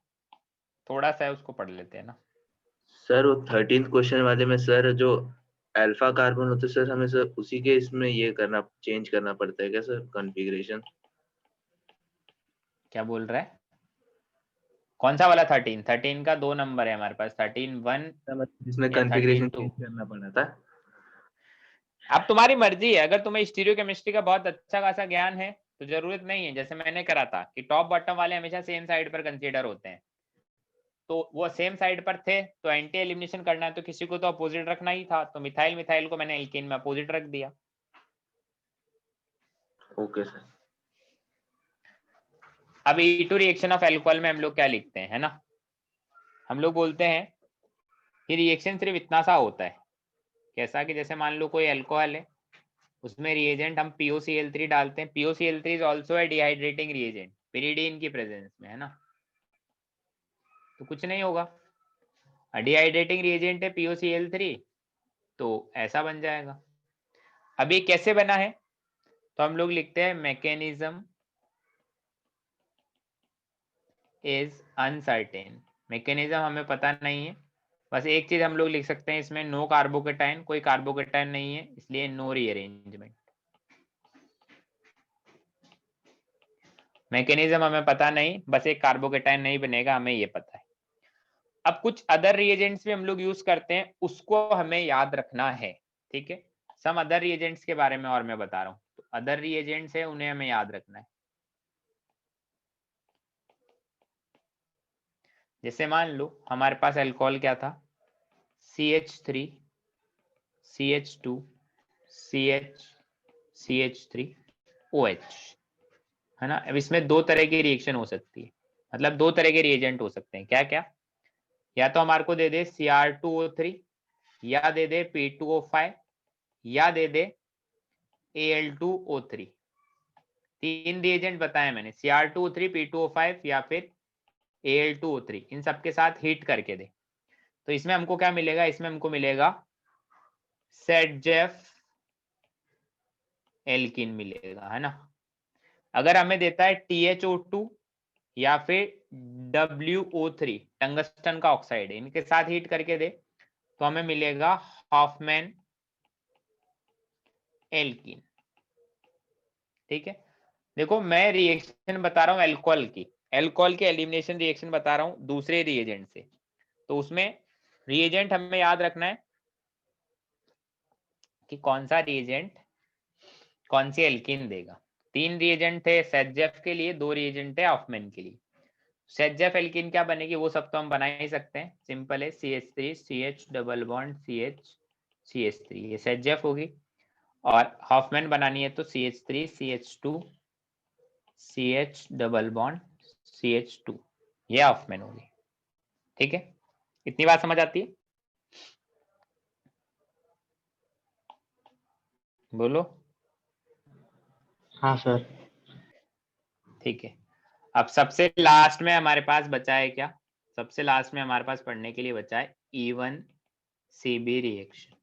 थोड़ा सा है, उसको पढ़ लेते हैं ना। सर वो 13th क्वेश्चन वाले में सर जो अल्फा कार्बन होते हैं सर, हमें सर उसी के इसमें ये करना चेंज करना पड़ता है क्या सर, कॉन्फ़िगरेशन? क्या बोल रहा है? कौन सा वाला 13 का 2 नंबर है हमारे पास, 13(1) जिसमें या कॉन्फ़िगरेशन 13(2)। चेंज करना पड़ा था। अब तुम्हारी मर्जी है, अगर तुम्हें स्टीरियोकेमिस्ट्री का बहुत अच्छा खासा ज्ञान है तो जरूरत नहीं है, जैसे मैंने करा था कि टॉप बॉटम वाले हमेशा सेम साइड पर कंसीडर होते हैं, तो वो सेम साइड पर थे, तो एंटी एलिमिनेशन करना है तो किसी को तो अपोजिट रखना ही था, तो मिथाइल मिथाइल को मैंने एल्केन में अपोजिट रख दिया। Okay sir. अब E2 रिएक्शन ऑफ अल्कोहल में हम लोग क्या लिखते हैं, है ना, हम लोग बोलते हैं कि रिएक्शन सिर्फ इतना सा होता है। कैसा? कि जैसे मान लो कोई अल्कोहल है, उसमें रिएजेंट हम POCl3 डालते हैं। POCl3 is also a dehydrating reagent pyridine की प्रेजेंस में, है ना, तो कुछ नहीं होगा, डिहाइड्रेटिंग रिएजेंट है POCl3, तो ऐसा बन जाएगा। अब ये कैसे बना है, तो हम लोग लिखते हैं मैकेनिज्म इज अनसर्टेन। मैकेनिज्म हमें पता नहीं है, बस एक चीज हम लोग लिख सकते हैं इसमें, नो कार्बोकेटाइन, कोई कार्बोकेटाइन नहीं है, इसलिए नो रीअरेंजमेंट। मैकेनिज्म हमें पता नहीं, बस एक कार्बोकेटाइन नहीं बनेगा, हमें ये पता है। अब कुछ अदर रिएजेंट्स भी हम लोग यूज करते हैं, उसको हमें याद रखना है, ठीक है। सम अदर रिएजेंट्स के बारे में और मैं बता रहा हूँ, तो अदर रिएजेंट्स है उन्हें हमें याद रखना है। जैसे मान लो हमारे पास अल्कोहल क्या था, CH3 CH2 CH CH3 OH, है ना। अब इसमें दो तरह की रिएक्शन हो सकती है, मतलब दो तरह के रिएजेंट हो सकते हैं। क्या क्या? या तो हमारे को दे दे Cr2O3, या दे दे P2O5, या दे दे Al2O3। तीन रिएजेंट बताए मैंने, Cr2O3, P2O5 या फिर Al2O3, इन सबके साथ हीट करके दे। तो इसमें हमको क्या मिलेगा, इसमें हमको मिलेगा सेडजेफ एल्किन मिलेगा, है ना। अगर हमें देता है THO2 या फिर WO3, टंगस्टन का ऑक्साइड है, इनके साथ हीट करके दे तो हमें मिलेगा हॉफमैन एल्किन, ठीक है। देखो मैं रिएक्शन बता रहा हूँ अल्कोहल की, अल्कोहल के एलिमिनेशन रिएक्शन बता रहा हूँ दूसरे रिएजेंट से, तो उसमें रिएजेंट हमें याद रखना है कि कौन सा रिएजेंट कौन सी एल्किन देगा। तीन रिएजेंट थे सेडजेफ के लिए, दो रिएजेंट है हॉफमैन के लिए। सेडजेफ एल्किन क्या बनेगी वो सब तो हम बना ही सकते हैं, सिंपल है, CH3 CH double bond CH CH3, ये सेडजेफ होगी। और हॉफमैन बनानी है तो CH3 CH2 CH double bond CH2, ये हॉफमैन होगी, ठीक है। इतनी बात समझ आती है? बोलो। हाँ सर। ठीक है। अब सबसे लास्ट में हमारे पास बचा है क्या, सबसे लास्ट में हमारे पास पढ़ने के लिए बचा है E1CB रिएक्शन,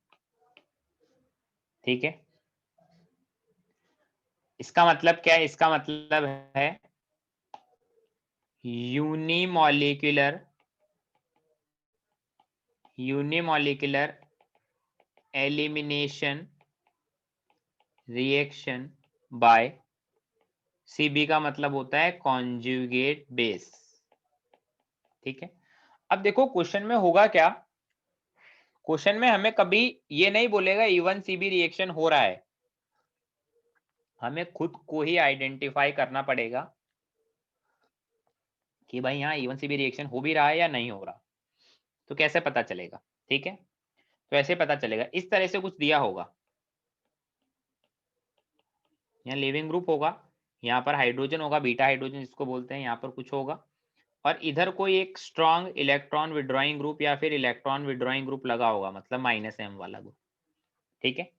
ठीक है। इसका मतलब क्या है, इसका मतलब है unimolecular elimination reaction by CB का मतलब होता है कॉन्जुगेट बेस, ठीक है। अब देखो क्वेश्चन में होगा क्या, क्वेश्चन में हमें कभी ये नहीं बोलेगा E1CB रिएक्शन हो रहा है, हमें खुद को ही आइडेंटिफाई करना पड़ेगा कि भाई यहाँ E1CB रिएक्शन हो भी रहा है या नहीं हो रहा। तो कैसे पता चलेगा, ठीक है। तो ऐसे पता चलेगा, इस तरह से कुछ दिया होगा, यहाँ लिविंग ग्रुप होगा, यहाँ पर हाइड्रोजन होगा, बीटा हाइड्रोजन जिसको बोलते हैं, यहाँ पर कुछ होगा, और इधर कोई एक स्ट्रॉन्ग इलेक्ट्रॉन विड्रॉइंग ग्रुप या फिर इलेक्ट्रॉन विड्रॉइंग ग्रुप लगा होगा, मतलब -M वाला ग्रुप, ठीक है।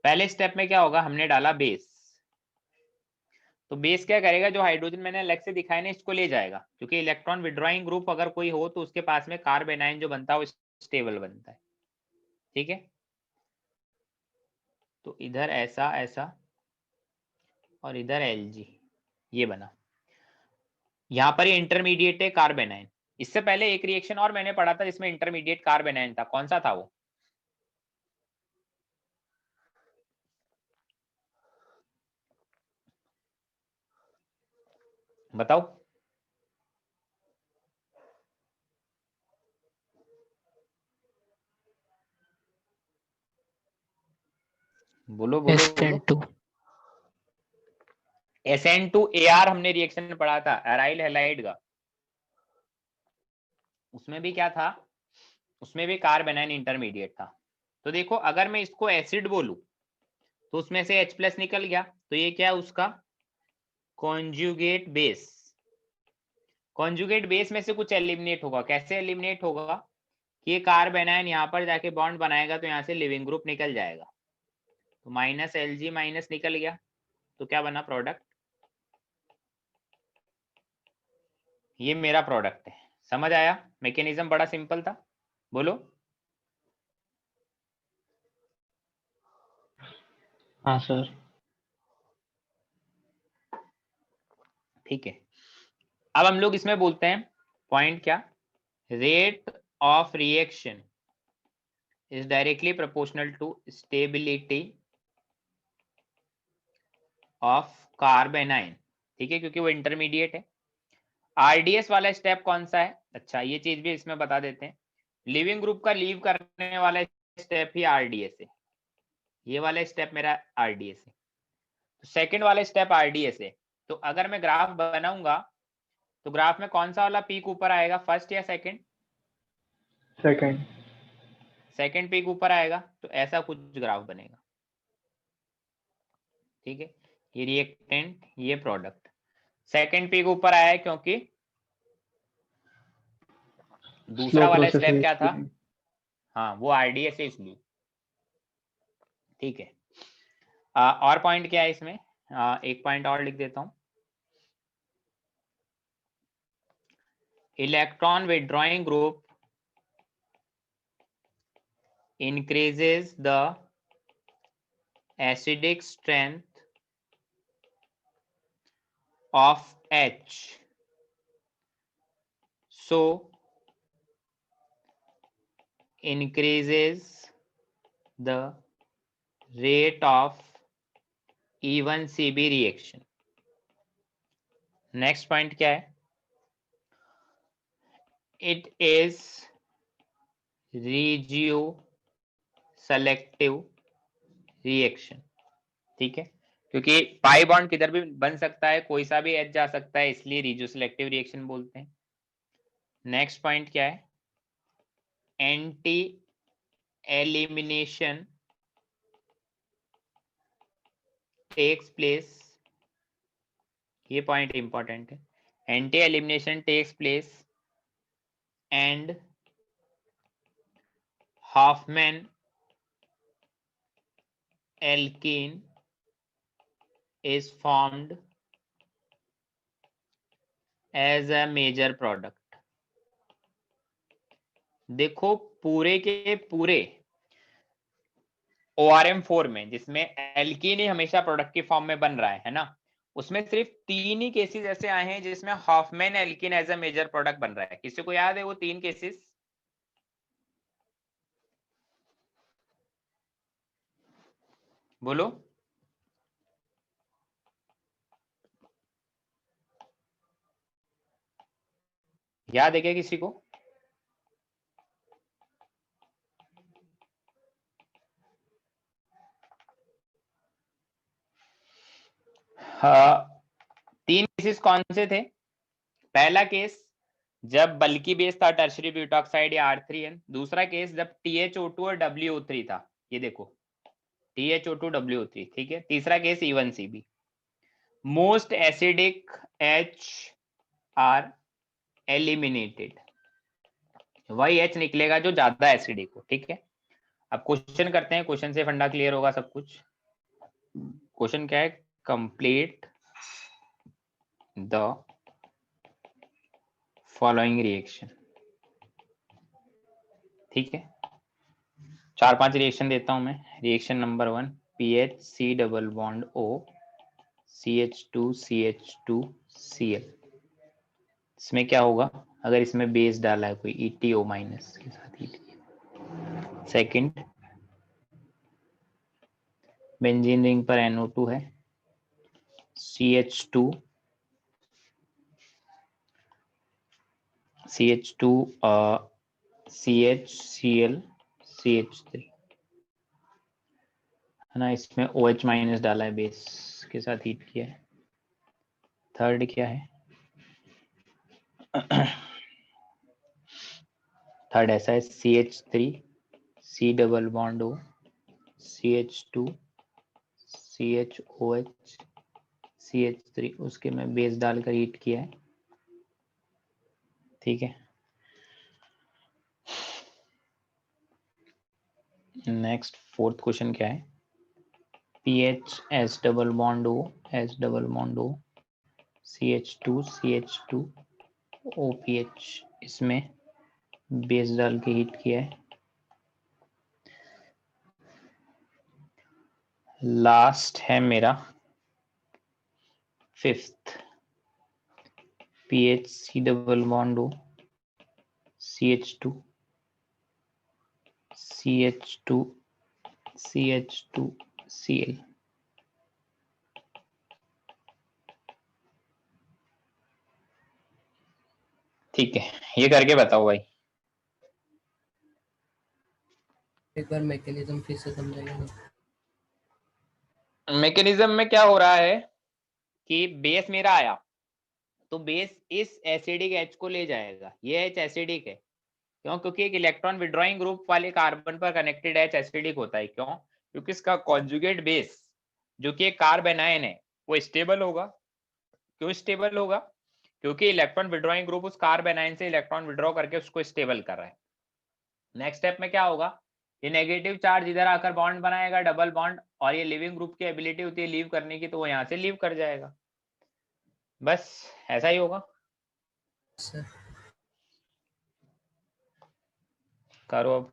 पहले स्टेप में क्या होगा, हमने डाला बेस, तो बेस क्या करेगा, जो हाइड्रोजन मैंने अलग से दिखाया ना इसको ले जाएगा, क्योंकि इलेक्ट्रॉन विड्रॉइंग ग्रुप अगर कोई हो तो उसके पास में कार्ब एनायन जो बनता है वो स्टेबल बनता है, ठीक है। तो इधर ऐसा ऐसा और इधर Lg, ये बना, यहाँ पर ये इंटरमीडिएट है कार्ब एनायन। इससे पहले एक रिएक्शन और मैंने पढ़ा था जिसमें इंटरमीडिएट कार्ब एनायन था, कौन सा था वो, बताओ। बोलो बोलो बोलो। SN2। SN2AR हमने रिएक्शन पढ़ा था एराइल हैलाइड का, उसमें भी क्या था, उसमें भी कार्ब एनायन इंटरमीडिएट था। तो देखो अगर मैं इसको एसिड बोलूं तो उसमें से H+ निकल गया, तो ये क्या है उसका कॉन्जुगेट बेस। कॉन्जुगेट बेस में से कुछ एलिमिनेट होगा, कैसे एलिमिनेट होगा कि ये कार्ब एनायन यहाँ पर जाके बॉन्ड बनाएगा तो यहाँ से लिविंग ग्रुप निकल जाएगा, तो -Lg- निकल गया, तो क्या बना प्रोडक्ट, ये मेरा प्रोडक्ट है। समझ आया, मैकेनिज्म बड़ा सिंपल था, बोलो। हाँ सर। ठीक है। अब हम लोग इसमें बोलते हैं पॉइंट क्या, rate of reaction is directly proportional to stability of कार्बेनाइन, ठीक है, क्योंकि वो इंटरमीडिएट है। आरडीएस वाला स्टेप कौन सा है? अच्छा, ये चीज भी इसमें बता देते हैं। लिविंग ग्रुप का लीव करने वाला स्टेप ही आरडीएस है। ये वाला स्टेप मेरा आरडीएस है, तो सेकंड वाला स्टेप आरडीएस है। तो अगर मैं ग्राफ बनाऊंगा तो ग्राफ में कौन सा वाला पीक ऊपर आएगा, फर्स्ट या सेकंड? सेकंड। सेकंड पीक ऊपर आएगा, तो ऐसा कुछ ग्राफ बनेगा, ठीक है। ये रिएक्टेंट, ये प्रोडक्ट, सेकंड पीक ऊपर आया है क्योंकि दूसरा वाला स्टेप क्या था? हाँ, वो आरडीएस है इसलिए, ठीक है। और पॉइंट क्या है इसमें? एक पॉइंट और लिख देता हूं। Electron withdrawing group increases the acidic strength of H, so increases the rate of E1CB reaction. Next point क्या है? It is regio selective reaction, ठीक है, क्योंकि पाई बॉन्ड किधर भी बन सकता है, कोई सा भी एच जा सकता है, इसलिए रिजियो सेलेक्टिव रिएक्शन बोलते हैं। नेक्स्ट पॉइंट क्या है? एंटी एलिमिनेशन टेक्स प्लेस, ये पॉइंट इंपॉर्टेंट है। Anti elimination takes place and Hofmann alkene is formed as a major product. देखो पूरे के पूरे ORM4 में, जिसमें एल्कीन ही हमेशा प्रोडक्ट की फॉर्म में बन रहा है ना, उसमें सिर्फ 3 ही केसेस ऐसे आए हैं जिसमें Hofmann alkene as a major product बन रहा है। किसी को याद है वो 3 केसेस? बोलो। याद है क्या किसी को? हाँ, 3 केसेस कौन से थे? पहला केस जब बल्कि बेस था टर्शरी ब्यूटॉक्साइड या R3N। दूसरा केस जब THO2 और WO3 था, ये देखो THO2 WO3, ठीक है। तीसरा case E1CB। Most acidic H are eliminated, वही H निकलेगा जो ज्यादा एसिडिक हो, ठीक है। अब क्वेश्चन करते हैं, क्वेश्चन से फंडा क्लियर होगा सब कुछ। क्वेश्चन क्या है? कंप्लीट द फॉलोइंग रिएक्शन, ठीक है। 4-5 रिएक्शन देता हूं मैं। Reaction number 1, PHC double bond O CH2CH2Cl। इसमें क्या होगा अगर इसमें बेस डाला है कोई ETO माइनस के साथ हीट किया। सेकंड, बेंजीन रिंग पर NO2 है, CH2 CHCl CH3 है ना, इसमें OH माइनस डाला है, बेस के साथ हीट किया है। थर्ड क्या है? थर्ड ऐसा है CH3 C double bond O CH2 CHOH CH3, उसके में बेस डालकर हीट किया है, ठीक है। नेक्स्ट फोर्थ क्वेश्चन क्या है? PH S double bond O S double bond O CH2 CH2 OPH, इसमें बेस डाल के हीट किया है। लास्ट है मेरा fifth, PHC double bond O CH2 CH2 CH2Cl। ठीक है, ये करके बताओ भाई। एक बार मैकेनिज्म फिर से समझाइए ना। मैकेनिज्म में क्या हो रहा है कि बेस मेरा आया तो बेस इस एसिडिक H को ले जाएगा, ये H एसिडिक है। क्यों? क्योंकि एक इलेक्ट्रॉन विड्रॉइंग ग्रुप वाले कार्बन पर कनेक्टेड H एसिडिक होता है। क्यों? क्योंकि इसका कॉन्जुगेट बेस जो कि एक कार्बेनायन है वो स्टेबल होगा। क्यों स्टेबल होगा? क्योंकि इलेक्ट्रॉन विड्रॉइंग ग्रुप उस कार्बेनायन से इलेक्ट्रॉन विड्रॉ करके उसको स्टेबल कर रहा है। नेक्स्ट स्टेप में क्या होगा, ये नेगेटिव चार्ज इधर आकर बॉन्ड बनाएगा, डबल बॉन्ड, और ये लिविंग ग्रुप की एबिलिटी होती है लीव करने की, तो वो यहाँ से लीव कर जाएगा। बस ऐसा ही होगा। सर करो अब।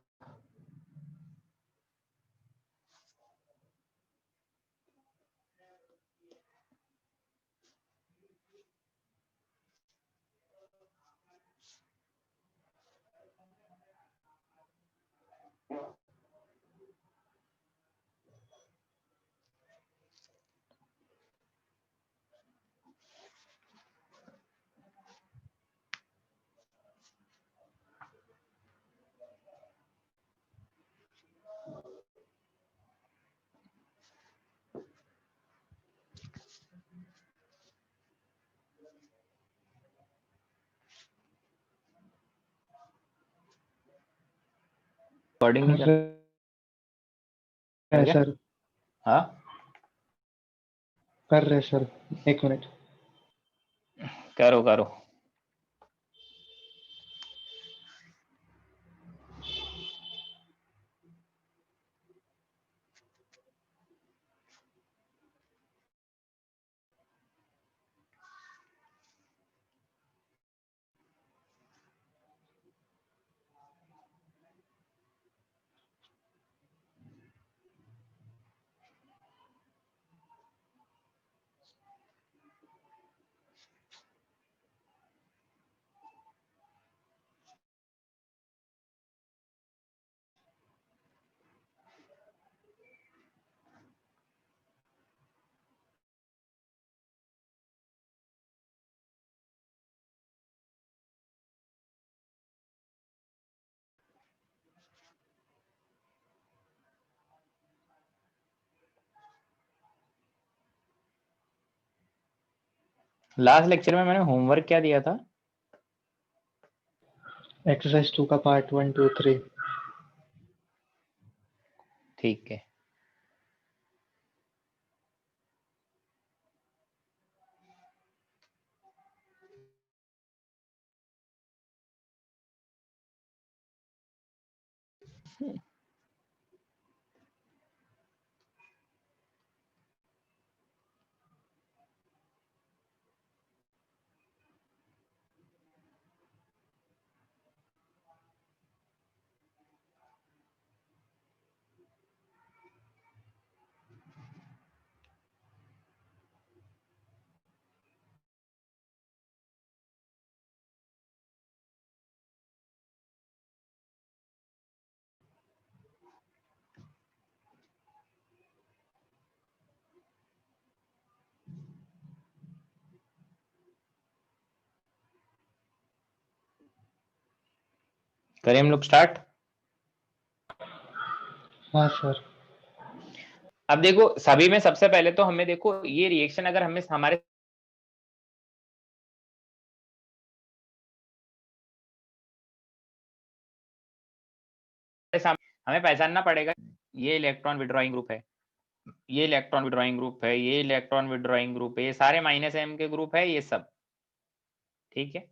रिकॉर्डिंग नहीं कर सर हाँ कर रहे सर, 1 मिनट। करो करो। लास्ट लेक्चर में मैंने होमवर्क क्या दिया था? एक्सरसाइज 2 का पार्ट 1, 2, 3। ठीक है। करें हम लोग स्टार्ट? हाँ सर। अब देखो सभी में सबसे पहले तो हमें देखो ये रिएक्शन अगर हमें हमारे सामने हमें पहचानना पड़ेगा, ये इलेक्ट्रॉन विड्रॉइंग ग्रुप है, ये इलेक्ट्रॉन विड्रॉइंग ग्रुप है, ये इलेक्ट्रॉन विड्रॉइंग ग्रुप है, ये सारे -m के ग्रुप है, ये सब ठीक है।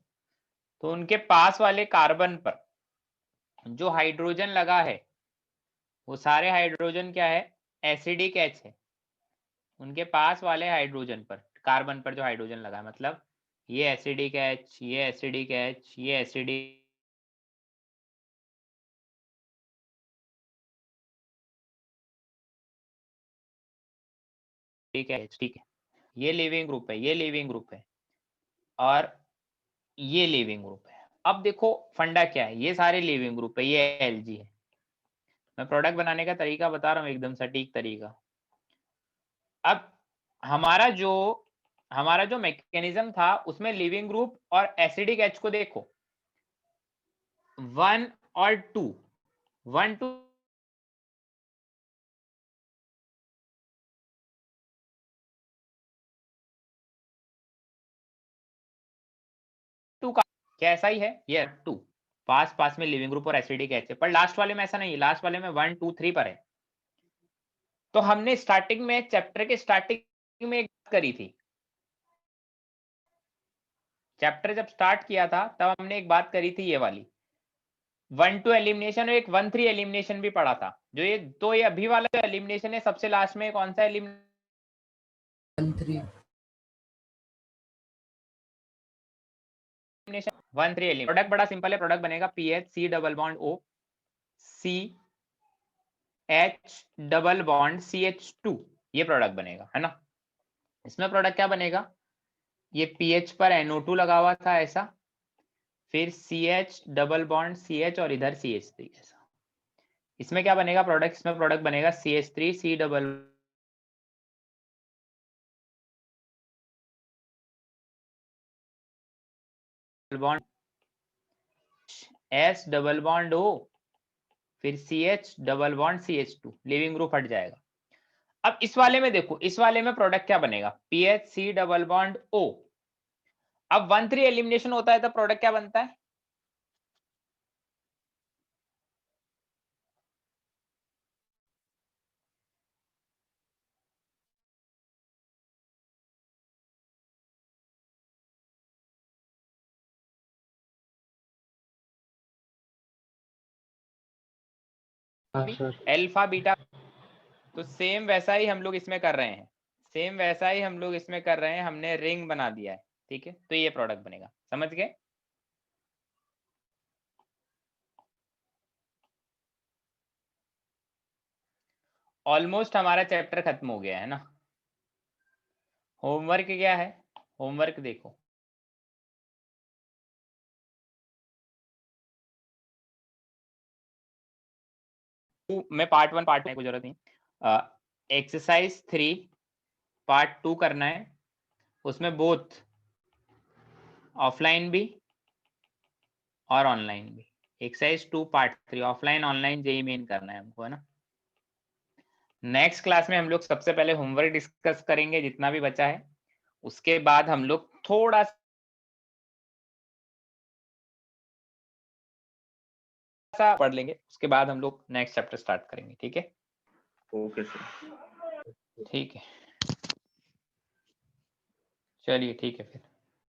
तो उनके पास वाले कार्बन पर जो हाइड्रोजन लगा है वो सारे हाइड्रोजन क्या है, एसिडिक H है। उनके पास वाले हाइड्रोजन पर, कार्बन पर जो हाइड्रोजन लगा है, मतलब ये एसिडिक H, ये एसिडिक H, ये एसिडिक H, ठीक है। ये लिविंग ग्रुप है, ये लिविंग ग्रुप है, और ये लिविंग ग्रुप है। अब देखो फंडा क्या है, ये सारे लिविंग ग्रुप है, ये Lg है। मैं प्रोडक्ट बनाने का तरीका बता रहा हूँ, एकदम सटीक तरीका। अब हमारा जो मैकेनिज्म था उसमें लिविंग ग्रुप और एसिडिक एच को देखो, 1 और 2, 1 2 2 का क्या ऐसा ही है? ये 2 पास में लिविंग ग्रुप और एसिडिक एच है, पर लास्ट वाले में ऐसा नहीं है, लास्ट वाले में 1 2 3 पर है। तो हमने स्टार्टिंग में चैप्टर के स्टार्टिंग में एक बात करी थी, चैप्टर जब स्टार्ट किया था तब हमने एक बात करी थी, ये वाली 1-2 एलिमिनेशन और एक 1-3 एलिमिनेशन भी पढ़ा था। जो ये तो ये अभी वाला जो एलिमिनेशन है सबसे लास्ट में कौन सा एलिमिनेशन? 1-3 एलिमिनेशन। प्रोडक्ट बड़ा सिंपल है, प्रोडक्ट बनेगा PH C double bond O CH double bond CH2, ये प्रोडक्ट बनेगा, है ना। इसमें प्रोडक्ट क्या बनेगा? ये PH पर NO2 लगा हुआ था ऐसा, फिर CH डबल बॉन्ड CH और इधर CH3 ऐसा। इसमें क्या बनेगा प्रोडक्ट? इसमें प्रोडक्ट बनेगा CH3 C double bond S double bond O, फिर CH double bond CH2, leaving group हट जाएगा। अब इस वाले में देखो, इस वाले में प्रोडक्ट क्या बनेगा? PH C double bond O। अब 1-3 एलिमिनेशन होता है तो प्रोडक्ट क्या बनता है? हाँ सर। Alpha beta. तो सेम वैसा ही हम लोग इसमें कर रहे हैं, सेम वैसा ही हम लोग इसमें कर रहे हैं, हमने रिंग बना दिया है, ठीक है। तो ये प्रोडक्ट बनेगा, समझ गए? ऑलमोस्ट हमारा चैप्टर खत्म हो गया है ना। होमवर्क क्या है? होमवर्क देखो, मैं पार्ट 1 पार्ट 2 की जरूरत नहीं, एक्सरसाइज 3 पार्ट 2 करना है, उसमें बोथ ऑफलाइन भी और ऑनलाइन भी। Exercise 2 part 3 offline online JEE Main करना है हमको, है ना। नेक्स्ट क्लास में हम लोग सबसे पहले होमवर्क डिस्कस करेंगे जितना भी बचा है, उसके बाद हम लोग थोड़ा सा पढ़ लेंगे, उसके बाद हम लोग नेक्स्ट चैप्टर स्टार्ट करेंगे, ठीक है। Okay sir. ठीक है, चलिए ठीक है फिर।